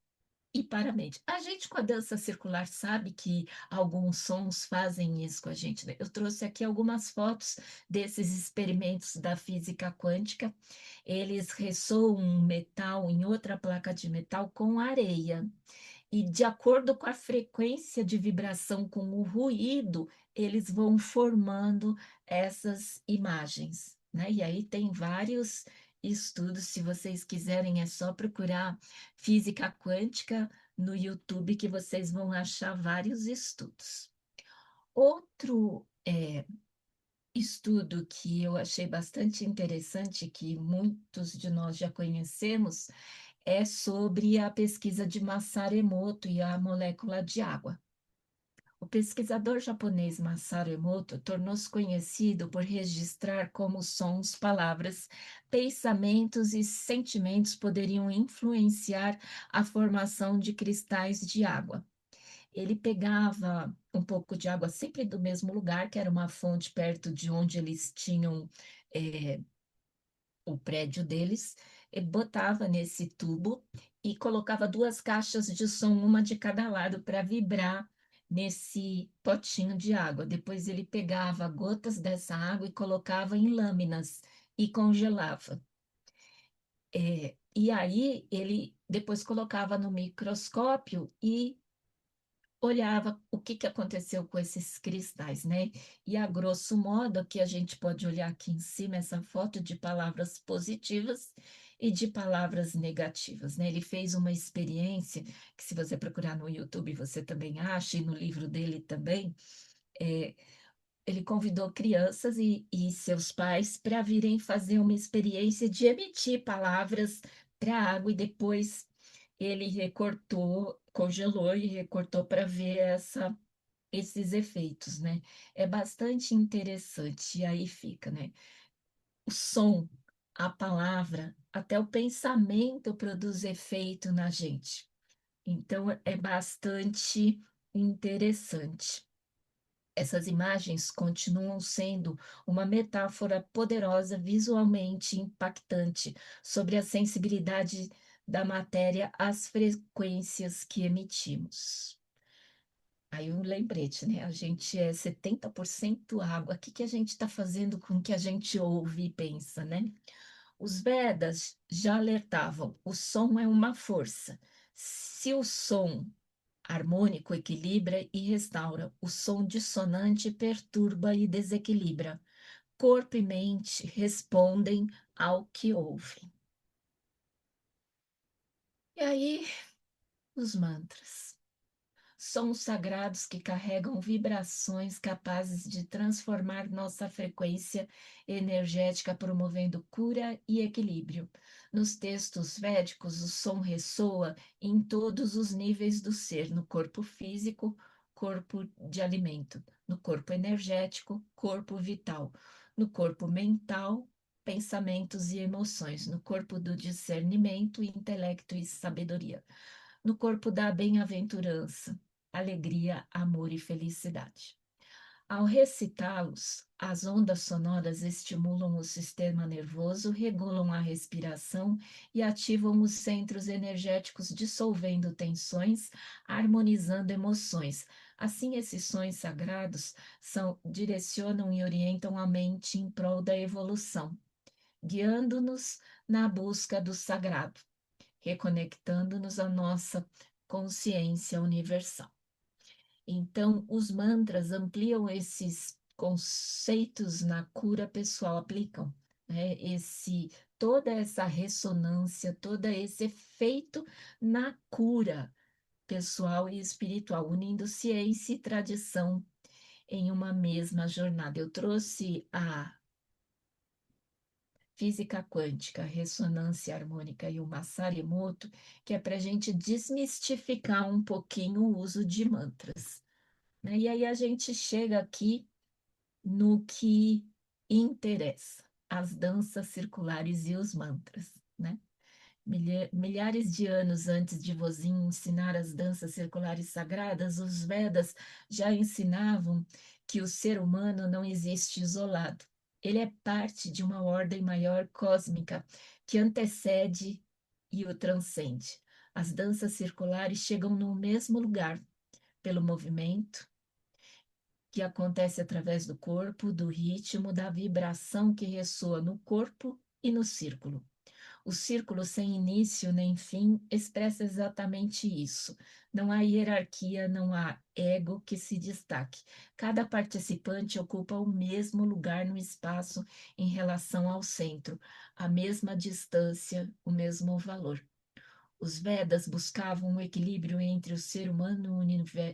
e para a mente. A gente, com a dança circular, sabe que alguns sons fazem isso com a gente, né? Eu trouxe aqui algumas fotos desses experimentos da física quântica. Eles ressoam um metal em outra placa de metal com areia. E de acordo com a frequência de vibração com o ruído, eles vão formando essas imagens, né? E aí tem vários estudos, se vocês quiserem, é só procurar física quântica no YouTube que vocês vão achar vários estudos. Outro estudo que eu achei bastante interessante, que muitos de nós já conhecemos, é sobre a pesquisa de Masaru Emoto e a molécula de água. O pesquisador japonês Masaru Emoto tornou-se conhecido por registrar como sons, palavras, pensamentos e sentimentos poderiam influenciar a formação de cristais de água. Ele pegava um pouco de água sempre do mesmo lugar, que era uma fonte perto de onde eles tinham eh, o prédio deles, e botava nesse tubo e colocava duas caixas de som, uma de cada lado, para vibrar nesse potinho de água. Depois ele pegava gotas dessa água e colocava em lâminas e congelava. E aí ele depois colocava no microscópio e olhava o que que aconteceu com esses cristais, né? E a grosso modo, que a gente pode olhar aqui em cima essa foto de palavras positivas e de palavras negativas, né? Ele fez uma experiência que, se você procurar no YouTube, você também acha, e no livro dele também. é, Ele convidou crianças e seus pais para virem fazer uma experiência de emitir palavras para a água e depois ele recortou, congelou e recortou para ver esses efeitos, né? É bastante interessante. E aí fica, né? O som, a palavra, até o pensamento produz efeito na gente. Então, é bastante interessante. Essas imagens continuam sendo uma metáfora poderosa, visualmente impactante, sobre a sensibilidade da matéria às frequências que emitimos. Aí um lembrete, né? A gente é 70% água. O que que a gente está fazendo com o que a gente ouve e pensa, né? Os Vedas já alertavam: o som é uma força. Se o som harmônico equilibra e restaura, o som dissonante perturba e desequilibra. Corpo e mente respondem ao que ouvem. E aí, os mantras. Sons sagrados que carregam vibrações capazes de transformar nossa frequência energética, promovendo cura e equilíbrio. Nos textos védicos, o som ressoa em todos os níveis do ser, no corpo físico, corpo de alimento, no corpo energético, corpo vital, no corpo mental, pensamentos e emoções, no corpo do discernimento, intelecto e sabedoria, no corpo da bem-aventurança, alegria, amor e felicidade. Ao recitá-los, as ondas sonoras estimulam o sistema nervoso, regulam a respiração e ativam os centros energéticos, dissolvendo tensões, harmonizando emoções. Assim, esses sons sagrados direcionam e orientam a mente em prol da evolução, guiando-nos na busca do sagrado, reconectando-nos à nossa consciência universal. Então, os mantras ampliam esses conceitos na cura pessoal, aplicam, né, toda essa ressonância, todo esse efeito na cura pessoal e espiritual, unindo ciência e tradição em uma mesma jornada. Eu trouxe a física quântica, ressonância harmônica e o Masaru Emoto, que é para a gente desmistificar um pouquinho o uso de mantras, né? E aí a gente chega aqui no que interessa, as danças circulares e os mantras, né? Milhares de anos antes de Vozinho ensinar as danças circulares sagradas, os Vedas já ensinavam que o ser humano não existe isolado. Ele é parte de uma ordem maior cósmica que antecede e o transcende. As danças circulares chegam no mesmo lugar, pelo movimento, que acontece através do corpo, do ritmo, da vibração que ressoa no corpo e no círculo. O círculo sem início nem fim expressa exatamente isso. Não há hierarquia, não há ego que se destaque. Cada participante ocupa o mesmo lugar no espaço em relação ao centro, a mesma distância, o mesmo valor. Os Vedas buscavam um equilíbrio entre o ser humano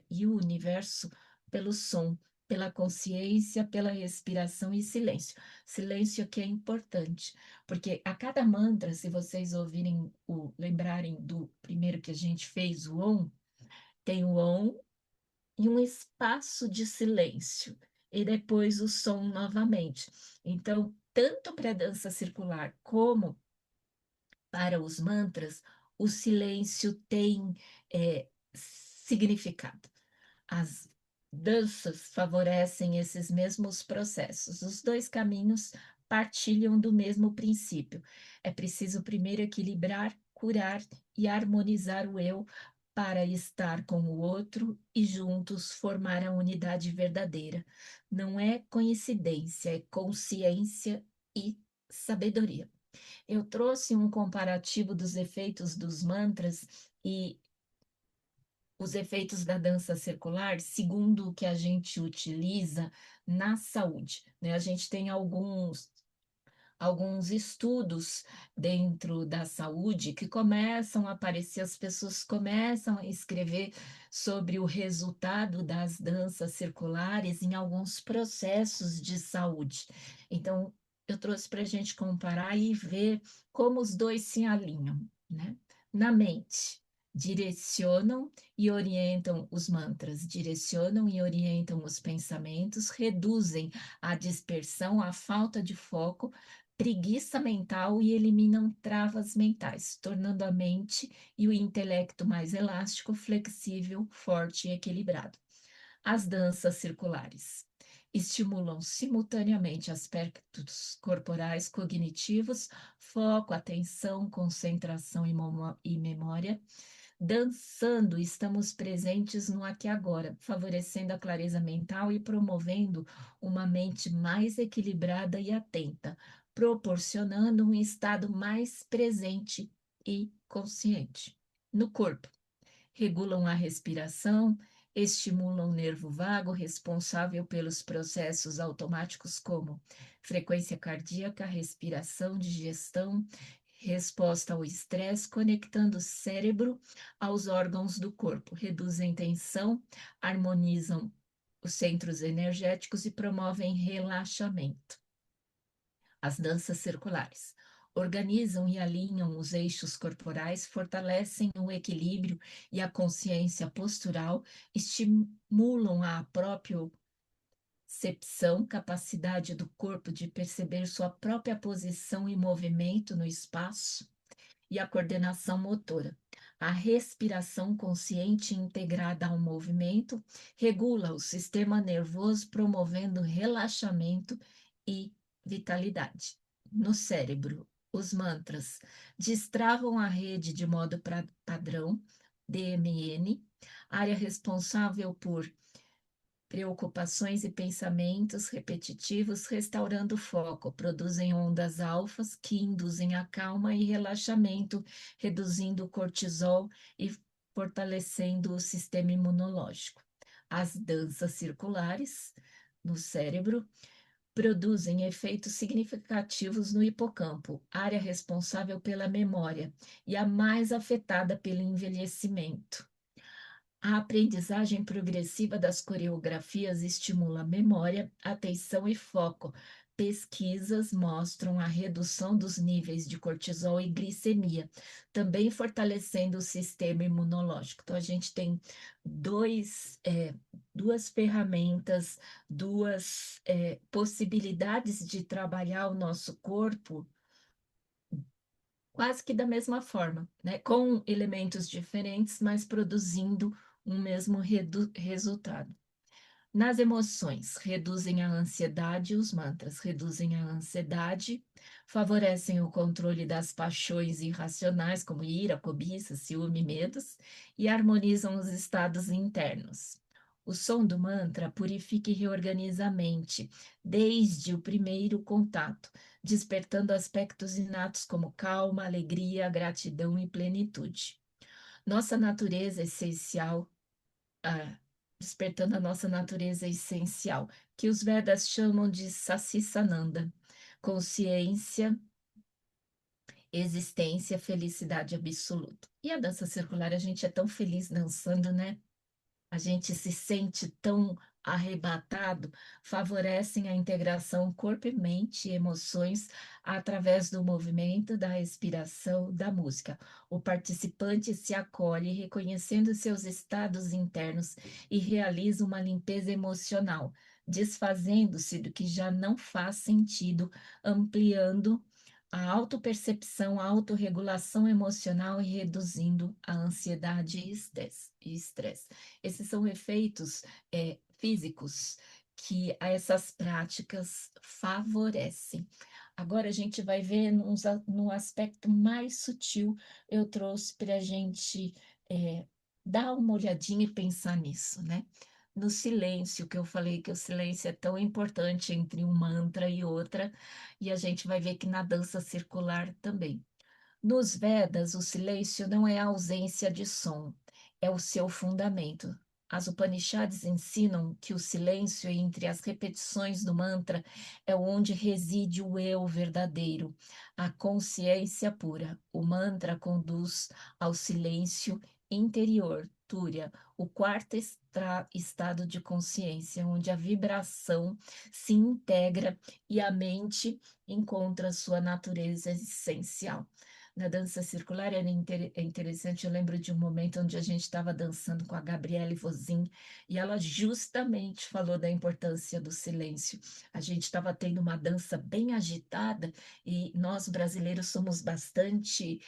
e o universo pelo som, pela consciência, pela respiração e silêncio. Silêncio que é importante, porque a cada mantra, se vocês ouvirem lembrarem do primeiro que a gente fez, o Om, tem o Om, e um espaço de silêncio, e depois o som novamente. Então, tanto para a dança circular como para os mantras, o silêncio tem significado. As danças favorecem esses mesmos processos. Os dois caminhos partilham do mesmo princípio. É preciso primeiro equilibrar, curar e harmonizar o eu para estar com o outro e juntos formar a unidade verdadeira. Não é coincidência, é consciência e sabedoria. Eu trouxe um comparativo dos efeitos dos mantras e os efeitos da dança circular, segundo o que a gente utiliza na saúde, né? A gente tem alguns estudos dentro da saúde que começam a aparecer, as pessoas começam a escrever sobre o resultado das danças circulares em alguns processos de saúde. Então, eu trouxe para a gente comparar e ver como os dois se alinham, né? Na mente, direcionam e orientam os mantras, direcionam e orientam os pensamentos, reduzem a dispersão, a falta de foco, preguiça mental e eliminam travas mentais, tornando a mente e o intelecto mais elástico, flexível, forte e equilibrado. As danças circulares estimulam simultaneamente aspectos corporais cognitivos, foco, atenção, concentração e memória. Dançando, estamos presentes no aqui e agora, favorecendo a clareza mental e promovendo uma mente mais equilibrada e atenta, proporcionando um estado mais presente e consciente. No corpo, regulam a respiração, estimulam o nervo vago responsável pelos processos automáticos como frequência cardíaca, respiração, digestão, resposta ao estresse, conectando o cérebro aos órgãos do corpo, reduzem tensão, harmonizam os centros energéticos e promovem relaxamento. As danças circulares organizam e alinham os eixos corporais, fortalecem o equilíbrio e a consciência postural, estimulam a propriocepção, capacidade do corpo de perceber sua própria posição e movimento no espaço, e a coordenação motora. A respiração consciente integrada ao movimento regula o sistema nervoso, promovendo relaxamento e vitalidade. No cérebro, os mantras destravam a rede de modo padrão, DMN, área responsável por preocupações e pensamentos repetitivos, restaurando o foco, produzem ondas alfas que induzem a calma e relaxamento, reduzindo o cortisol e fortalecendo o sistema imunológico. As danças circulares no cérebro produzem efeitos significativos no hipocampo, área responsável pela memória e a mais afetada pelo envelhecimento. A aprendizagem progressiva das coreografias estimula a memória, atenção e foco. Pesquisas mostram a redução dos níveis de cortisol e glicemia, também fortalecendo o sistema imunológico. Então, a gente tem duas ferramentas, duas possibilidades de trabalhar o nosso corpo quase que da mesma forma, né? Com elementos diferentes, mas produzindo um mesmo resultado. Nas emoções, reduzem a ansiedade, os mantras reduzem a ansiedade, favorecem o controle das paixões irracionais, como ira, cobiça, ciúme, medos, e harmonizam os estados internos. O som do mantra purifica e reorganiza a mente, desde o primeiro contato, despertando aspectos inatos como calma, alegria, gratidão e plenitude. Nossa natureza essencial, ah, despertando a nossa natureza essencial, que os Vedas chamam de Sasisananda, consciência, existência, felicidade absoluta. E a dança circular, a gente é tão feliz dançando, né? A gente se sente tão arrebatado favorecem a integração corpo e mente e emoções através do movimento, da respiração, da música. O participante se acolhe reconhecendo seus estados internos e realiza uma limpeza emocional, desfazendo-se do que já não faz sentido, ampliando a autopercepção, a autorregulação emocional e reduzindo a ansiedade e estresse. Esses são efeitos físicos que essas práticas favorecem. Agora a gente vai ver no aspecto mais sutil, eu trouxe para a gente dar uma olhadinha e pensar nisso, né? No silêncio, que eu falei que o silêncio é tão importante entre um mantra e outra, e a gente vai ver que na dança circular também. Nos Vedas, o silêncio não é a ausência de som, é o seu fundamento. As Upanishads ensinam que o silêncio entre as repetições do mantra é onde reside o eu verdadeiro, a consciência pura. O mantra conduz ao silêncio interior, Túria, o quarto estado de consciência, onde a vibração se integra e a mente encontra sua natureza essencial. Na dança circular é interessante, eu lembro de um momento onde a gente estava dançando com a Gabriele Vosin e ela justamente falou da importância do silêncio. A gente estava tendo uma dança bem agitada e nós brasileiros somos bastante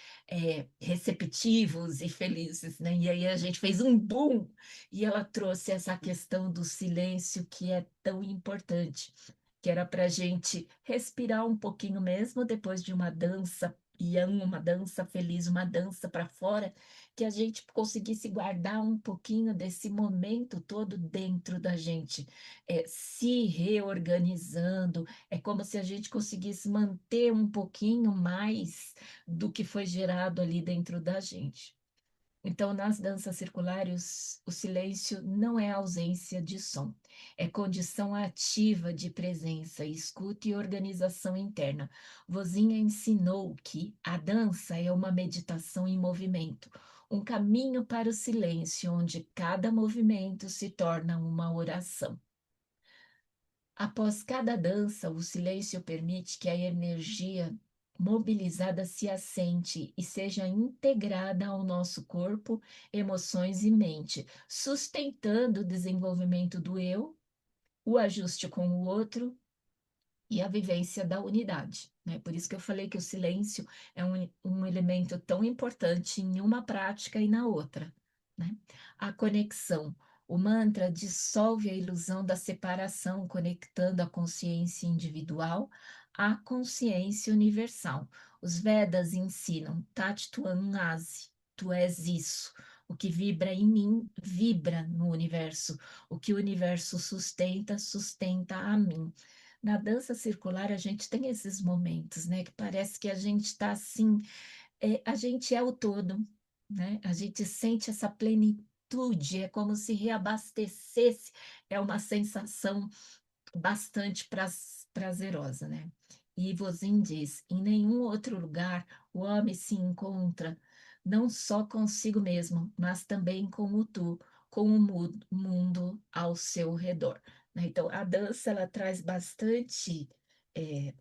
receptivos e felizes, né? E aí a gente fez um boom e ela trouxe essa questão do silêncio que é tão importante, que era para a gente respirar um pouquinho mesmo depois de uma dança yang, uma dança feliz, uma dança para fora, que a gente conseguisse guardar um pouquinho desse momento todo dentro da gente, se reorganizando. É como se a gente conseguisse manter um pouquinho mais do que foi gerado ali dentro da gente. Então, nas danças circulares, o silêncio não é ausência de som, é condição ativa de presença, escuta e organização interna. Vozinha ensinou que a dança é uma meditação em movimento, um caminho para o silêncio, onde cada movimento se torna uma oração. Após cada dança, o silêncio permite que a energia mobilizada se assente e seja integrada ao nosso corpo, emoções e mente, sustentando o desenvolvimento do eu, o ajuste com o outro e a vivência da unidade, né? Por isso que eu falei que o silêncio é um elemento tão importante em uma prática e na outra, né? A conexão. O mantra dissolve a ilusão da separação, conectando a consciência individual à consciência universal. Os Vedas ensinam Tat Tvam Asi, tu és isso. O que vibra em mim, vibra no universo. O que o universo sustenta, sustenta a mim. Na dança circular, a gente tem esses momentos, né? Que parece que a gente está assim, a gente é o todo, né? A gente sente essa plenitude, é como se reabastecesse, é uma sensação bastante prazerosa, né? E Vosin diz: em nenhum outro lugar o homem se encontra não só consigo mesmo, mas também com o tu, com o mundo ao seu redor, né? Então, a dança ela traz bastante, eh,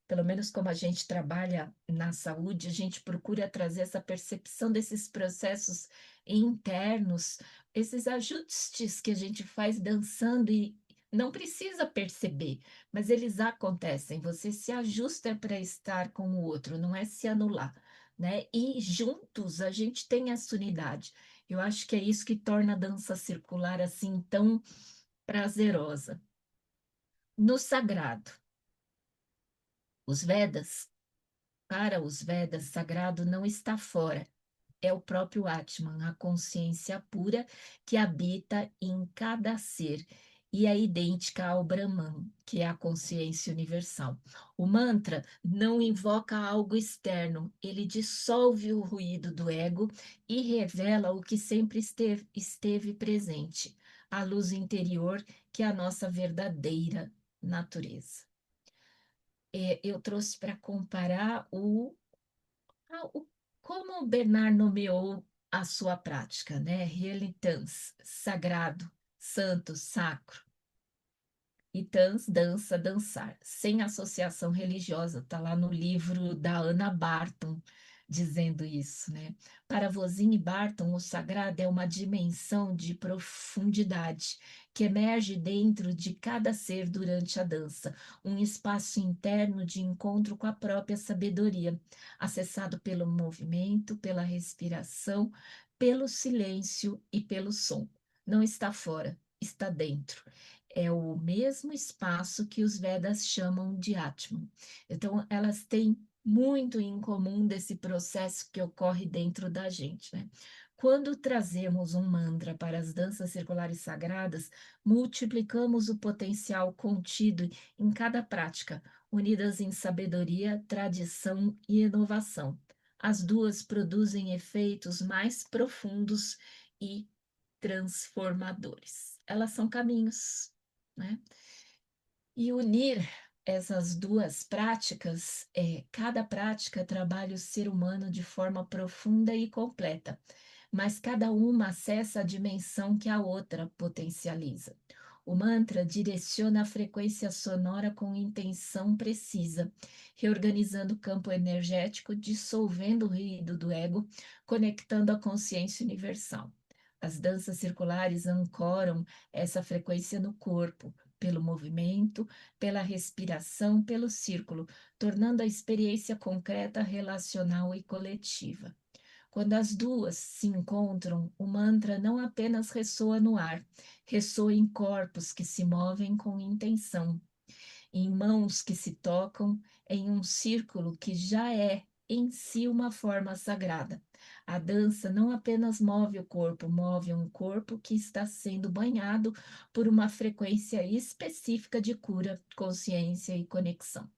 pelo menos como a gente trabalha na saúde, a gente procura trazer essa percepção desses processos internos, esses ajustes que a gente faz dançando e não precisa perceber, mas eles acontecem. Você se ajusta para estar com o outro, não é se anular, né? E juntos a gente tem essa unidade. Eu acho que é isso que torna a dança circular assim tão prazerosa. No sagrado, os Vedas, para os Vedas, sagrado não está fora, é o próprio Atman, a consciência pura que habita em cada ser e é idêntica ao Brahman, que é a consciência universal. O mantra não invoca algo externo, ele dissolve o ruído do ego e revela o que sempre esteve presente, a luz interior, que é a nossa verdadeira natureza. Eu trouxe para comparar como o Bernard nomeou a sua prática, né? Relitans, sagrado, santo, sacro. E trans, dança, dançar, sem associação religiosa. Está lá no livro da Ana Barton dizendo isso, né? Para Vozinha e Barton, o sagrado é uma dimensão de profundidade que emerge dentro de cada ser durante a dança, um espaço interno de encontro com a própria sabedoria, acessado pelo movimento, pela respiração, pelo silêncio e pelo som. Não está fora, está dentro. É o mesmo espaço que os Vedas chamam de Atman. Então, elas têm muito em comum desse processo que ocorre dentro da gente, né? Quando trazemos um mantra para as danças circulares sagradas, multiplicamos o potencial contido em cada prática, unidas em sabedoria, tradição e inovação. As duas produzem efeitos mais profundos e transformadores. Elas são caminhos, né? E unir essas duas práticas, cada prática trabalha o ser humano de forma profunda e completa, mas cada uma acessa a dimensão que a outra potencializa. O mantra direciona a frequência sonora com intenção precisa, reorganizando o campo energético, dissolvendo o ruído do ego, conectando a consciência universal. As danças circulares ancoram essa frequência no corpo, pelo movimento, pela respiração, pelo círculo, tornando a experiência concreta, relacional e coletiva. Quando as duas se encontram, o mantra não apenas ressoa no ar, ressoa em corpos que se movem com intenção, em mãos que se tocam, em um círculo que já é em si uma forma sagrada. A dança não apenas move o corpo, move um corpo que está sendo banhado por uma frequência específica de cura, consciência e conexão.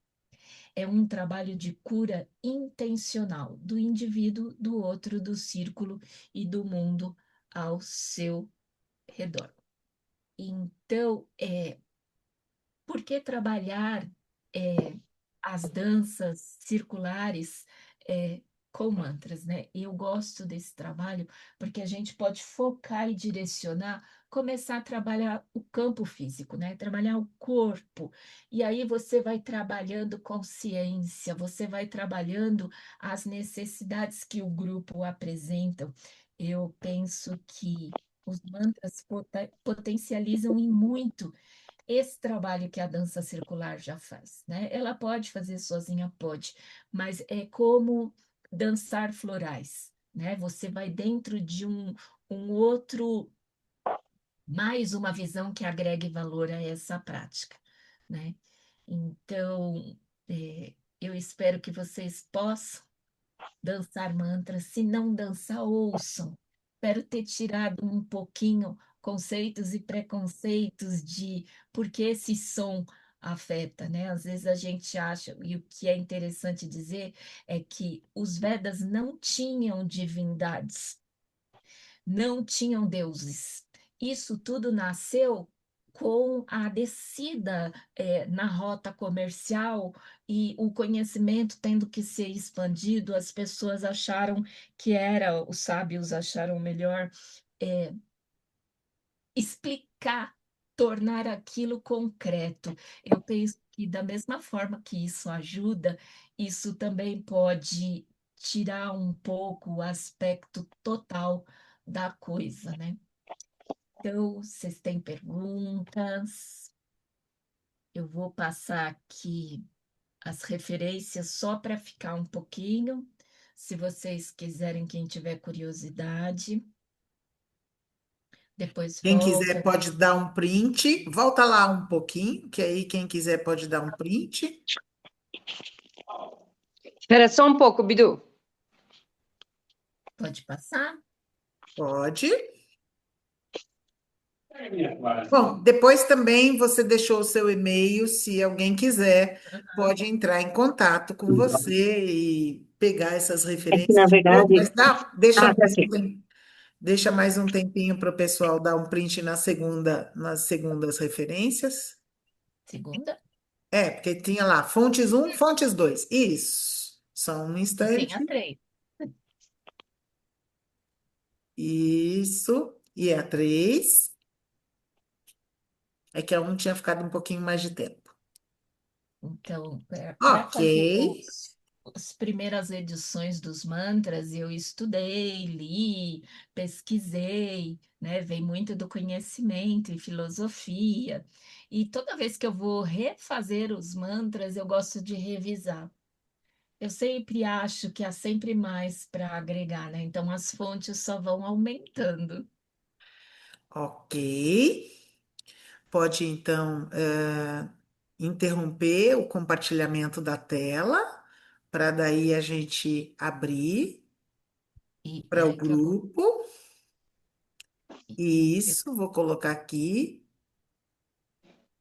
É um trabalho de cura intencional do indivíduo, do outro, do círculo e do mundo ao seu redor. Então, por que trabalhar as danças circulares com mantras, né? E eu gosto desse trabalho porque a gente pode focar e direcionar, começar a trabalhar o campo físico, né? Trabalhar o corpo. E aí você vai trabalhando consciência, você vai trabalhando as necessidades que o grupo apresenta. Eu penso que os mantras potencializam em muito esse trabalho que a dança circular já faz, né? Ela pode fazer sozinha, pode, mas é como dançar florais, né? Você vai dentro de um outro, mais uma visão que agregue valor a essa prática, né? Então, eu espero que vocês possam dançar mantras, se não dançar, ouçam. Espero ter tirado um pouquinho conceitos e preconceitos de por que esse som afeta, né? Às vezes a gente acha, e o que é interessante dizer é que os Vedas não tinham divindades, não tinham deuses. Isso tudo nasceu com a descida na rota comercial e o conhecimento tendo que ser expandido, as pessoas acharam que era, os sábios acharam melhor explicar, tornar aquilo concreto. Eu penso que da mesma forma que isso ajuda, isso também pode tirar um pouco o aspecto total da coisa, né? Então, vocês têm perguntas? Eu vou passar aqui as referências só para ficar um pouquinho. Se vocês quiserem, quem tiver curiosidade, depois Quem quiser volta. pode dar um print. Volta lá um pouquinho, que aí quem quiser pode dar um print. Espera só um pouco, Bidu. Pode passar? Pode. Bom, depois também você deixou o seu e-mail, se alguém quiser, pode entrar em contato com você e pegar essas É que, na referências todas, mas verdade. deixa Ah, tá mais aqui. deixa mais um tempinho para o pessoal dar um print nas segundas referências. Segunda? Porque tinha lá fontes um, fontes 2. Isso. Só um E tem instante. a 3. Isso. E a 3. É que a um tinha ficado um pouquinho mais de tempo. Então, para Ok. fazer as primeiras edições dos mantras, eu estudei, li, pesquisei, né? Vem muito do conhecimento e filosofia. E toda vez que eu vou refazer os mantras, eu gosto de revisar. Eu sempre acho que há sempre mais para agregar, né? Então as fontes só vão aumentando. Ok. Pode então interromper o compartilhamento da tela para daí a gente abrir E para o que agora grupo. eu Isso, vou colocar aqui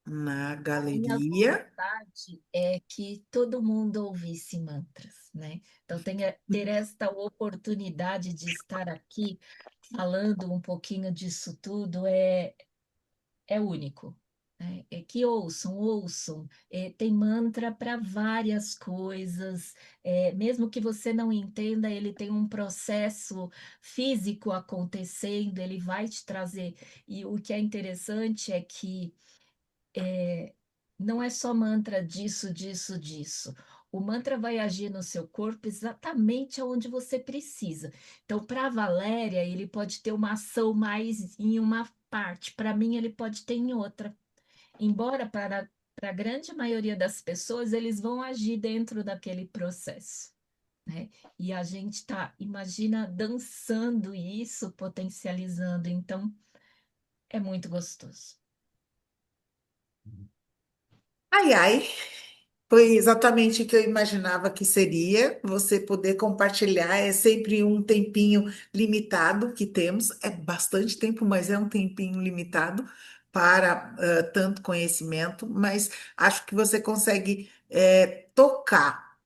na A minha galeria. vontade é que todo mundo ouvisse mantras, né? Então, ter esta oportunidade de estar aqui falando um pouquinho disso tudo é único, né? É que ouçam, ouçam. Tem mantra para várias coisas, mesmo que você não entenda, ele tem um processo físico acontecendo, ele vai te trazer. E o que é interessante é que não é só mantra disso, disso, disso. O mantra vai agir no seu corpo exatamente onde você precisa. Então, para a Valéria, ele pode ter uma ação mais em uma parte, para mim, ele pode ter em outra. Embora para a grande maioria das pessoas, eles vão agir dentro daquele processo, né? E a gente está, imagina, dançando isso, potencializando. Então, é muito gostoso. Ai, ai. Foi exatamente o que eu imaginava que seria. Você poder compartilhar é sempre um tempinho limitado que temos. É bastante tempo, mas é um tempinho limitado para tanto conhecimento. Mas acho que você consegue tocar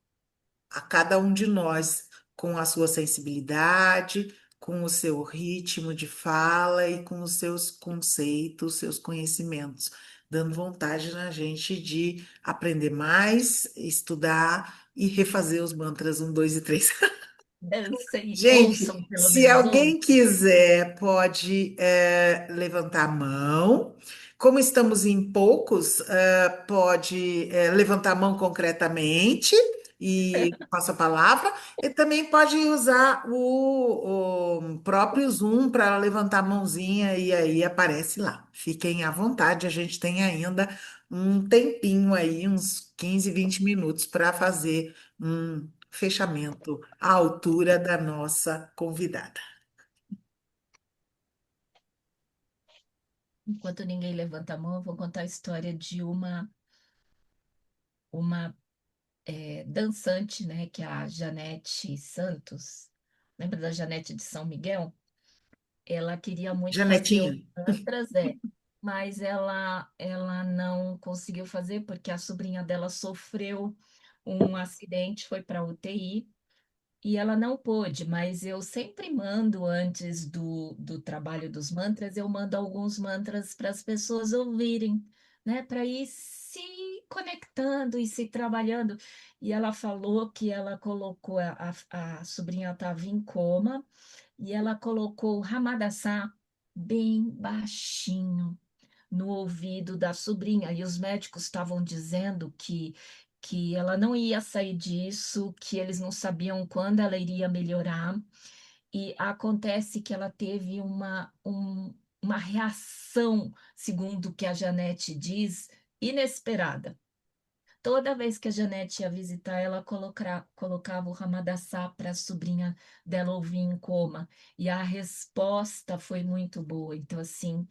a cada um de nós com a sua sensibilidade, com o seu ritmo de fala e com os seus conceitos, seus conhecimentos, dando vontade na gente de aprender mais, estudar e refazer os mantras um, dois e três. Dancem, ouçam, Gente, pelo se menos alguém ouçam. quiser, pode levantar a mão. Como estamos em poucos, pode levantar a mão concretamente e passa a palavra. E também pode usar o próprio Zoom para levantar a mãozinha e aí aparece lá. Fiquem à vontade, a gente tem ainda um tempinho aí, uns 15, 20 minutos para fazer um fechamento à altura da nossa convidada. Enquanto ninguém levanta a mão, eu vou contar a história de uma dançante, né, que é a Janete Santos. Lembra da Janete de São Miguel? Ela queria muito fazer Janetinha, os mantras, mas ela não conseguiu fazer porque a sobrinha dela sofreu um acidente, foi para UTI. E ela não pôde, mas eu sempre mando antes do trabalho dos mantras, eu mando alguns mantras para as pessoas ouvirem, né? Para ir se conectando e se trabalhando. E ela falou que ela colocou, a sobrinha estava em coma, e ela colocou o Ramadassa bem baixinho no ouvido da sobrinha, e os médicos estavam dizendo que ela não ia sair disso, que eles não sabiam quando ela iria melhorar, e acontece que ela teve uma reação, segundo o que a Janete diz, inesperada. Toda vez que a Janete ia visitar, ela colocava o Ramadassá para a sobrinha dela ouvir em coma. E a resposta foi muito boa. Então, assim,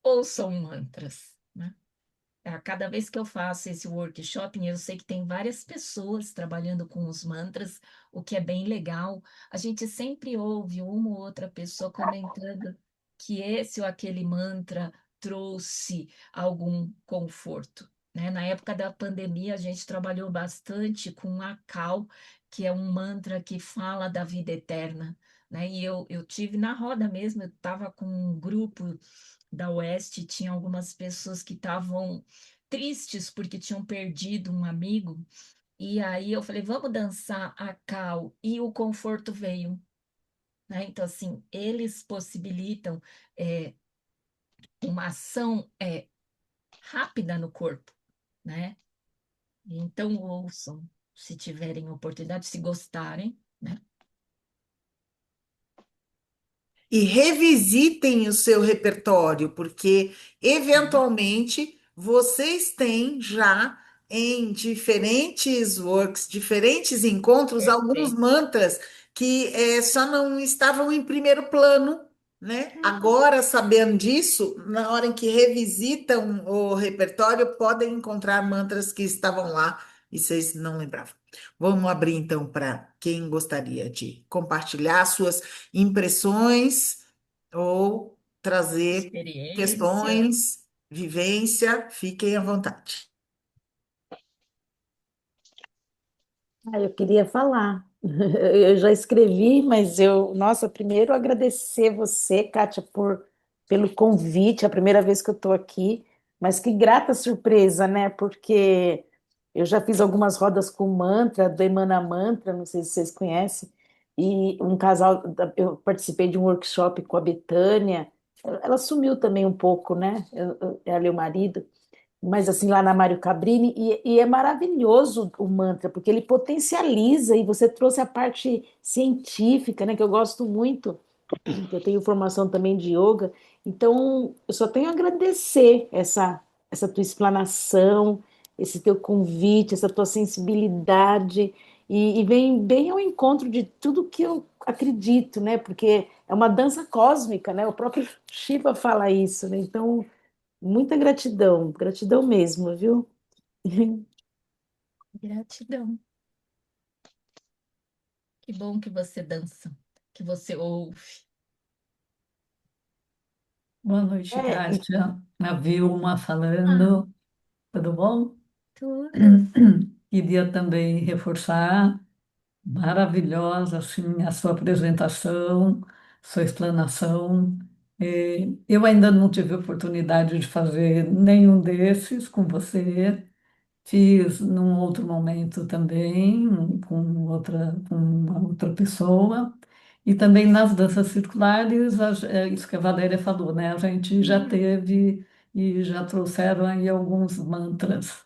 ouçam mantras, né? A cada vez que eu faço esse workshop, eu sei que tem várias pessoas trabalhando com os mantras, o que é bem legal. A gente sempre ouve uma ou outra pessoa comentando que esse ou aquele mantra trouxe algum conforto, né? Na época da pandemia, a gente trabalhou bastante com a Cal, que é um mantra que fala da vida eterna, né? E eu tive na roda mesmo, eu estava com um grupo da Oeste, tinha algumas pessoas que estavam tristes porque tinham perdido um amigo, e aí eu falei, vamos dançar a cal, e o conforto veio, né? Então, assim, eles possibilitam, é, uma ação rápida no corpo, né? Então ouçam, se tiverem oportunidade, se gostarem, né? E revisitem o seu repertório, porque eventualmente vocês têm já em diferentes works, diferentes encontros, alguns Perfeito. mantras que só não estavam em primeiro plano, né? Agora, sabendo disso, na hora em que revisitam o repertório, podem encontrar mantras que estavam lá e vocês não lembravam. Vamos abrir então para quem gostaria de compartilhar suas impressões ou trazer Experiência. questões, vivência, fiquem à vontade. Eu queria falar. Eu já escrevi, mas nossa, primeiro agradecer você, Kátia, pelo convite, é a primeira vez que eu estou aqui, mas que grata surpresa, né? Porque eu já fiz algumas rodas com mantra, do Emana Mantra, não sei se vocês conhecem, e um casal, eu participei de um workshop com a Betânia, ela sumiu também um pouco, né? Ela e o marido. Mas assim, lá na Mário Cabrini, e é maravilhoso o mantra, porque ele potencializa, e você trouxe a parte científica, né, que eu gosto muito, que eu tenho formação também de yoga, então eu só tenho a agradecer essa tua explanação, esse teu convite, essa tua sensibilidade, e vem bem ao encontro de tudo que eu acredito, né, porque é uma dança cósmica, né, o próprio Shiva fala isso, né, então muita gratidão, gratidão mesmo, viu? Gratidão. Que bom que você dança, que você ouve. Boa noite, É, Kátia. A Vilma Ah, falando. Tudo bom? tudo. Queria também reforçar, maravilhosa assim, a sua apresentação, sua explanação. Eu ainda não tive oportunidade de fazer nenhum desses com você. Fiz num outro momento também, com uma outra pessoa. E também nas danças circulares, isso que a Valéria falou, né? A gente já teve e já trouxeram aí alguns mantras.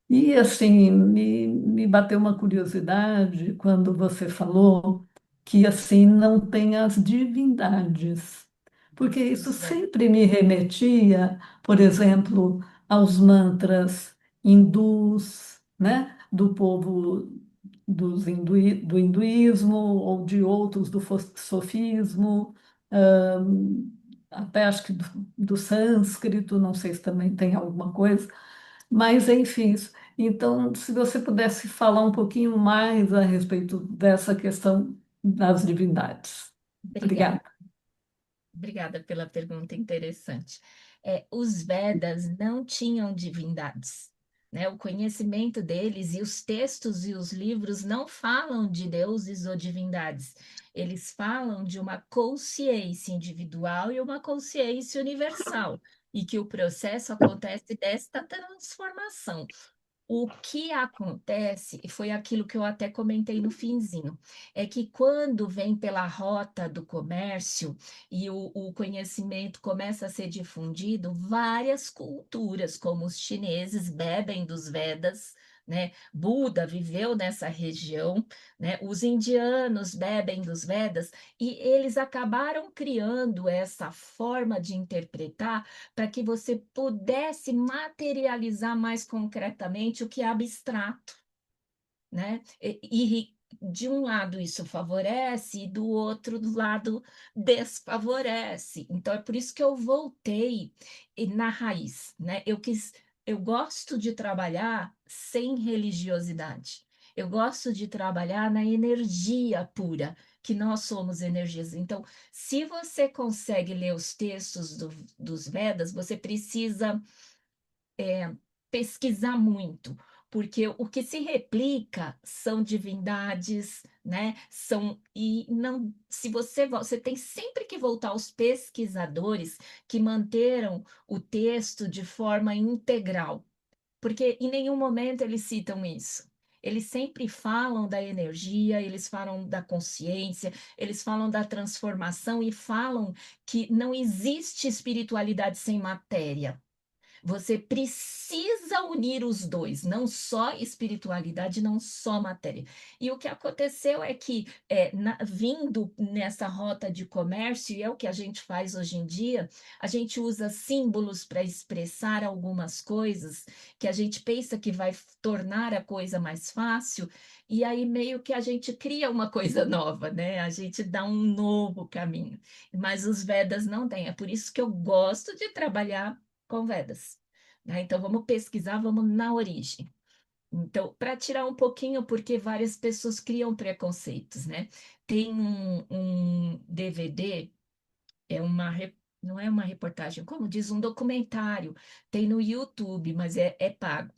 E assim, me bateu uma curiosidade quando você falou que assim não tem as divindades, porque isso Dos velhos. sempre me remetia, por exemplo, aos mantras hindus, né, do povo do hinduísmo ou de outros do sofismo, ãh, até acho que do sânscrito, não sei se também tem alguma coisa, mas enfim, então, se você pudesse falar um pouquinho mais a respeito dessa questão das divindades. Obrigada. Obrigada. Obrigada pela pergunta interessante. Os Vedas não tinham divindades, né? O conhecimento deles e os textos e os livros não falam de deuses ou divindades. Eles falam de uma consciência individual e uma consciência universal, e que o processo acontece desta transformação. O que acontece, e foi aquilo que eu até comentei no finzinho, é que quando vem pela rota do comércio e o conhecimento começa a ser difundido, várias culturas, como os chineses, bebem dos Vedas, né? Buda viveu nessa região, né? Os indianos bebem dos Vedas, e eles acabaram criando essa forma de interpretar para que você pudesse materializar mais concretamente o que é abstrato, né? E de um lado isso favorece, e do outro lado desfavorece. Então é por isso que eu voltei na raiz, né? Eu gosto de trabalhar sem religiosidade. Eu gosto de trabalhar na energia pura, que nós somos energias. Então, se você consegue ler os textos dos Vedas, você precisa pesquisar muito, porque o que se replica são divindades, né? E não, se você tem sempre que voltar aos pesquisadores que manteram o texto de forma integral, porque em nenhum momento eles citam isso. Eles sempre falam da energia, eles falam da consciência, eles falam da transformação e falam que não existe espiritualidade sem matéria. Você precisa unir os dois, não só espiritualidade, não só matéria. E o que aconteceu é que, vindo nessa rota de comércio, e é o que a gente faz hoje em dia, a gente usa símbolos para expressar algumas coisas que a gente pensa que vai tornar a coisa mais fácil, e aí meio que a gente cria uma coisa nova, né? A gente dá um novo caminho. Mas os Vedas não têm. É por isso que eu gosto de trabalhar com Vedas. Né? Então, vamos pesquisar, vamos na origem. Então, para tirar um pouquinho, porque várias pessoas criam preconceitos, né? Tem um DVD, não é uma reportagem, como diz, um documentário, tem no YouTube, mas é pago.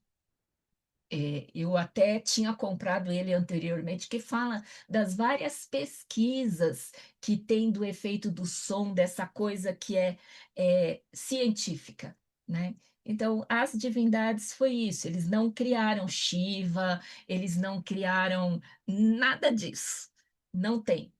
Eu até tinha comprado ele anteriormente, que fala das várias pesquisas que tem do efeito do som, dessa coisa que é científica, né? Então, as divindades foi isso, eles não criaram Shiva, eles não criaram nada disso, não tem,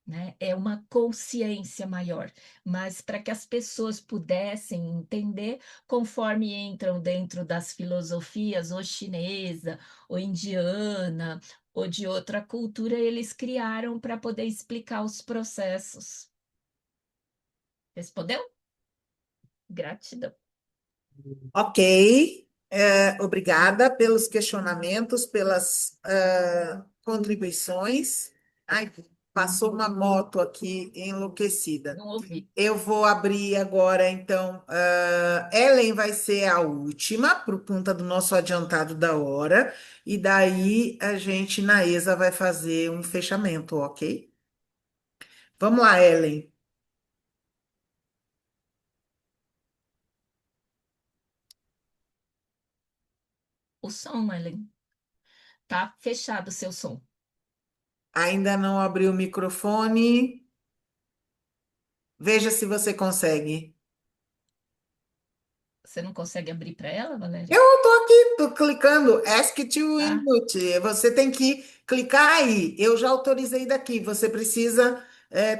né? É uma consciência maior, mas para que as pessoas pudessem entender, conforme entram dentro das filosofias, ou chinesa, ou indiana, ou de outra cultura, eles criaram para poder explicar os processos. Respondeu? Gratidão. Ok, obrigada pelos questionamentos, pelas contribuições. Ai, passou uma moto aqui enlouquecida. Não ouvi. Eu vou abrir agora, então. Ellen vai ser a última, por conta do nosso adiantado da hora, e daí a gente, na ESA, vai fazer um fechamento, ok? Vamos lá, Ellen. O som, Ellen. Tá fechado o seu som. Ainda não abriu o microfone. Veja se você consegue. Você não consegue abrir para ela, Valéria? Eu estou aqui, tô clicando Ask to Ah, Unmute. Você tem que clicar aí. Eu já autorizei daqui. Você precisa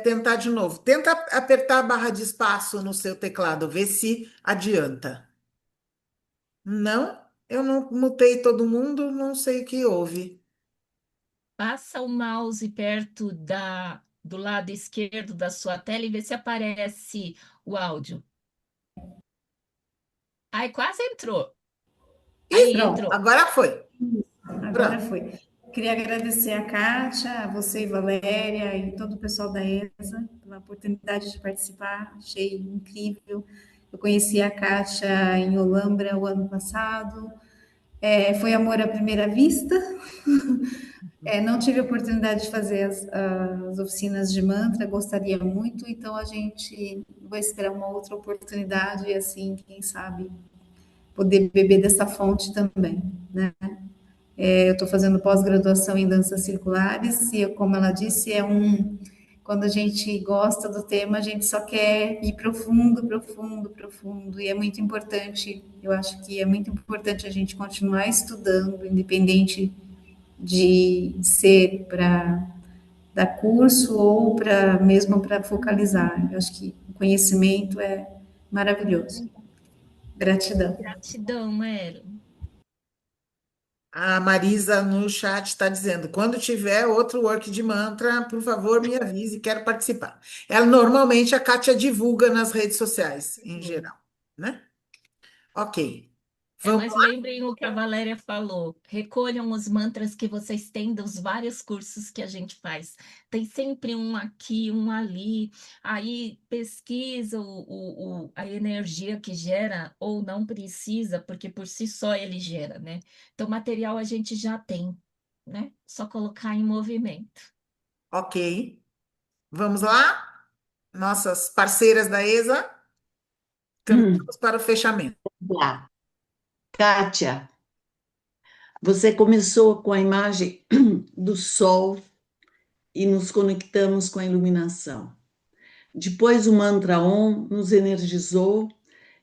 tentar de novo. Tenta apertar a barra de espaço no seu teclado, vê se adianta. Não, eu não mutei todo mundo, não sei o que houve. passa o mouse perto do lado esquerdo da sua tela e vê se aparece o áudio. Ai, quase entrou. Aí Pronto, entrou. agora foi. Agora Pronto. foi. Queria agradecer a Kátia, a você e Valéria e todo o pessoal da ESA pela oportunidade de participar. Achei incrível. Eu conheci a Kátia em Olambra o ano passado. Foi amor à primeira vista. Não tive a oportunidade de fazer as oficinas de mantra, gostaria muito, então a gente vai esperar uma outra oportunidade e assim, quem sabe, poder beber dessa fonte também, né? Eu estou fazendo pós-graduação em danças circulares e, como ela disse, quando a gente gosta do tema, a gente só quer ir profundo, profundo, profundo, e é muito importante, eu acho que é muito importante a gente continuar estudando, independente de ser para dar curso ou mesmo para focalizar. Eu acho que o conhecimento é maravilhoso. Gratidão. Gratidão, Ellen. A Marisa no chat está dizendo: quando tiver outro work de mantra, por favor, me avise, quero participar. Normalmente a Kátia divulga nas redes sociais, em geral, né? Ok. Vamos Mas lá? lembrem o que a Valéria falou. Recolham os mantras que vocês têm dos vários cursos que a gente faz. Tem sempre um aqui, um ali. Aí pesquisa a energia que gera ou não precisa, porque por si só ele gera, né? Então, material a gente já tem, né? Só colocar em movimento. Ok. Vamos lá? Nossas parceiras da ESA, caminhamos para o fechamento. Lá. Kátia, você começou com a imagem do sol e nos conectamos com a iluminação. Depois o mantra Om nos energizou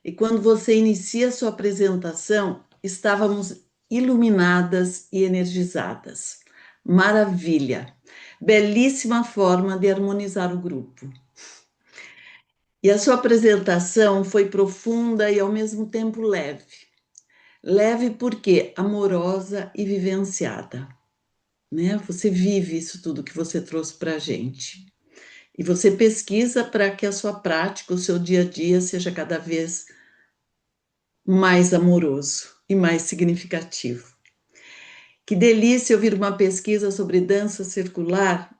e quando você inicia a sua apresentação, estávamos iluminadas e energizadas. Maravilha! Belíssima forma de harmonizar o grupo. E a sua apresentação foi profunda e ao mesmo tempo leve. Leve porque amorosa e vivenciada, né? Você vive isso tudo que você trouxe para a gente. E você pesquisa para que a sua prática, o seu dia a dia seja cada vez mais amoroso e mais significativo. Que delícia ouvir uma pesquisa sobre dança circular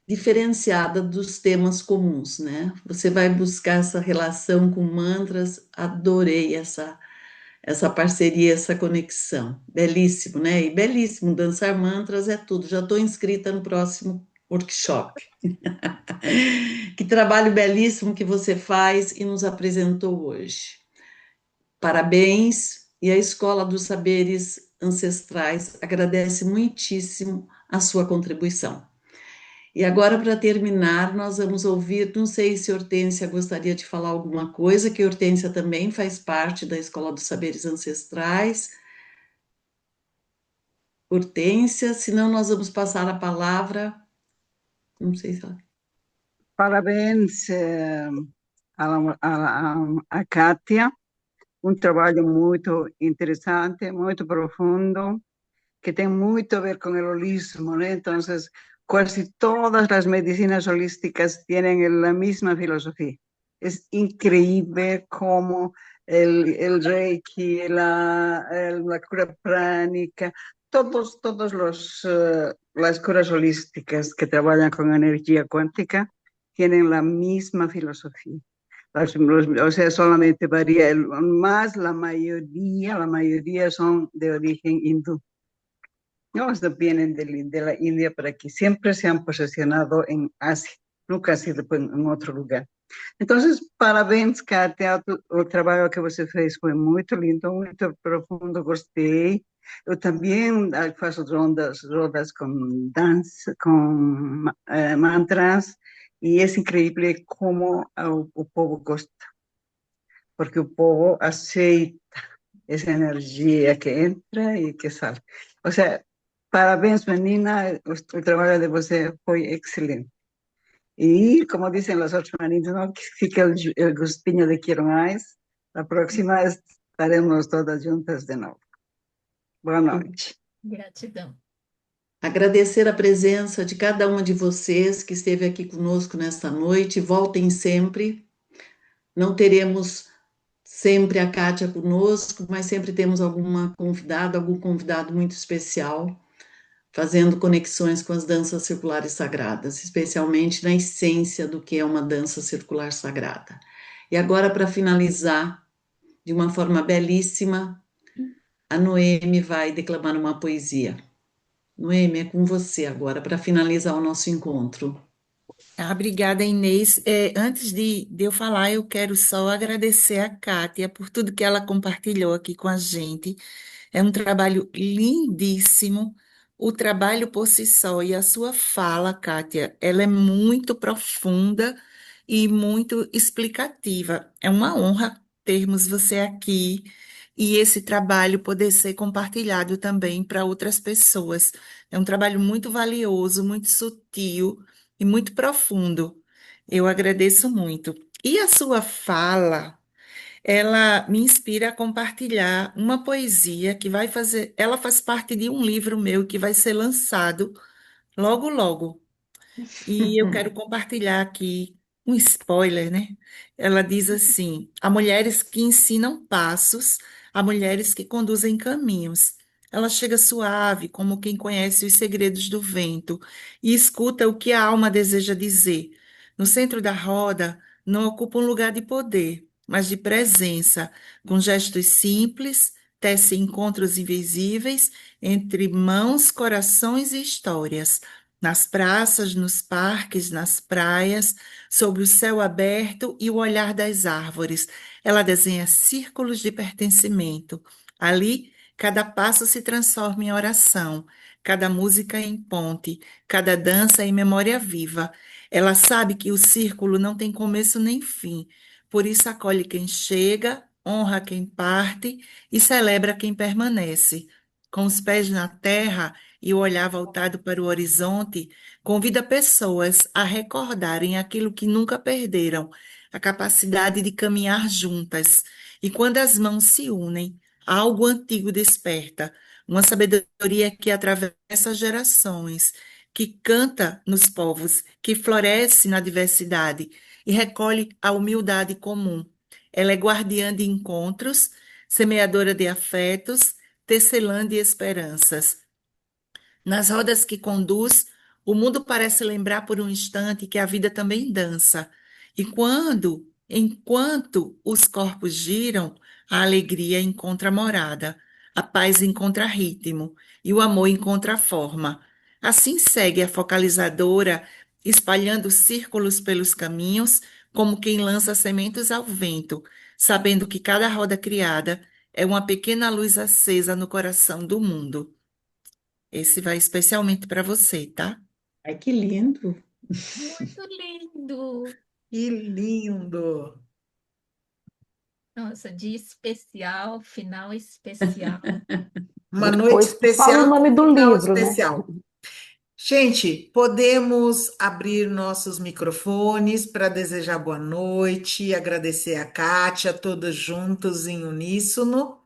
diferenciada dos temas comuns, né? Você vai buscar essa relação com mantras, adorei essa parceria, essa conexão. Belíssimo, né? E belíssimo, dançar mantras é tudo. Já estou inscrita no próximo workshop. Que trabalho belíssimo que você faz e nos apresentou hoje. Parabéns, e a Escola dos Saberes Ancestrais agradece muitíssimo a sua contribuição. E agora, para terminar, nós vamos ouvir, não sei se Hortência gostaria de falar alguma coisa, que Hortência também faz parte da Escola dos Saberes Ancestrais. Hortência, senão nós vamos passar a palavra, não sei se ela... Parabéns a Kátia, um trabalho muito interessante, muito profundo, que tem muito a ver com o holismo, né? Então, casi todas las medicinas holísticas tienen la misma filosofía. Es increíble cómo el Reiki, la cura pránica, todos las curas holísticas que trabajan con energía cuántica tienen la misma filosofía. O sea, solamente varía, más la mayoría son de origen hindú. No, vienen de la India, pero aquí siempre se han posicionado en Asia, nunca ha sido en otro lugar. Entonces, parabéns, Kátia, o trabalho que você fez foi muito lindo, muito profundo, gostei. Eu também faço rodas com dança, com mantras, e é incrível como o povo gosta, porque o povo aceita essa energia que entra e que sai. Ou seja, parabéns, menina, o trabalho de você foi excelente. E, como dizem os outros meninos, não, que fica o gostinho de quero mais. A próxima estaremos todas juntas de novo. Boa noite. Gratidão. Agradecer a presença de cada uma de vocês que esteve aqui conosco nesta noite. Voltem sempre. Não teremos sempre a Kátia conosco, mas sempre temos algum convidado muito especial, fazendo conexões com as danças circulares sagradas, especialmente na essência do que é uma dança circular sagrada. E agora, para finalizar, de uma forma belíssima, a Noemi vai declamar uma poesia. Noemi, é com você agora, para finalizar o nosso encontro. Obrigada, Inês. Antes de eu falar, eu quero só agradecer a Kátia por tudo que ela compartilhou aqui com a gente. É um trabalho lindíssimo. O trabalho por si só e a sua fala, Kátia, ela é muito profunda e muito explicativa. É uma honra termos você aqui e esse trabalho poder ser compartilhado também para outras pessoas. É um trabalho muito valioso, muito sutil e muito profundo. Eu agradeço muito. E a sua fala, ela me inspira a compartilhar uma poesia que ela faz parte de um livro meu que vai ser lançado logo, logo. E eu quero compartilhar aqui um spoiler, né? Ela diz assim: há mulheres que ensinam passos, há mulheres que conduzem caminhos. Ela chega suave, como quem conhece os segredos do vento, e escuta o que a alma deseja dizer. No centro da roda, não ocupa um lugar de poder, mas de presença, com gestos simples, tece encontros invisíveis entre mãos, corações e histórias. Nas praças, nos parques, nas praias, sob o céu aberto e o olhar das árvores. Ela desenha círculos de pertencimento. Ali, cada passo se transforma em oração, cada música em ponte, cada dança em memória viva. Ela sabe que o círculo não tem começo nem fim, por isso acolhe quem chega, honra quem parte e celebra quem permanece. Com os pés na terra e o olhar voltado para o horizonte, convida pessoas a recordarem aquilo que nunca perderam, a capacidade de caminhar juntas. E quando as mãos se unem, algo antigo desperta, uma sabedoria que atravessa gerações, que canta nos povos, que floresce na diversidade e recolhe a humildade comum. Ela é guardiã de encontros, semeadora de afetos, tecelã de esperanças. Nas rodas que conduz, o mundo parece lembrar por um instante que a vida também dança. Enquanto os corpos giram, a alegria encontra morada, a paz encontra ritmo e o amor encontra forma. Assim segue a focalizadora, espalhando círculos pelos caminhos, como quem lança sementes ao vento, sabendo que cada roda criada é uma pequena luz acesa no coração do mundo. Esse vai especialmente para você, tá? Ai, que lindo! Muito lindo! Que lindo! Nossa, dia especial, final especial. Uma noite Depois tu fala o especial, nome do final livro, né? especial. Gente, podemos abrir nossos microfones para desejar boa noite, agradecer a Kátia, todos juntos em uníssono.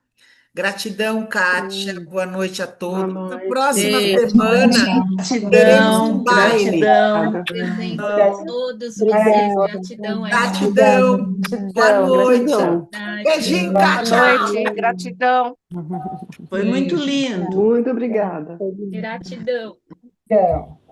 Gratidão, Kátia. Boa noite a Boa todos. Na noite. próxima Beijo. semana teremos um Gratidão, baile. gratidão. Presença de todos vocês, gratidão a todos. Gratidão. Boa Gratidão, noite. gratidão. Beijinho, Boa Kátia. noite, gratidão. Foi muito lindo. Muito obrigada. Gratidão. Tchau.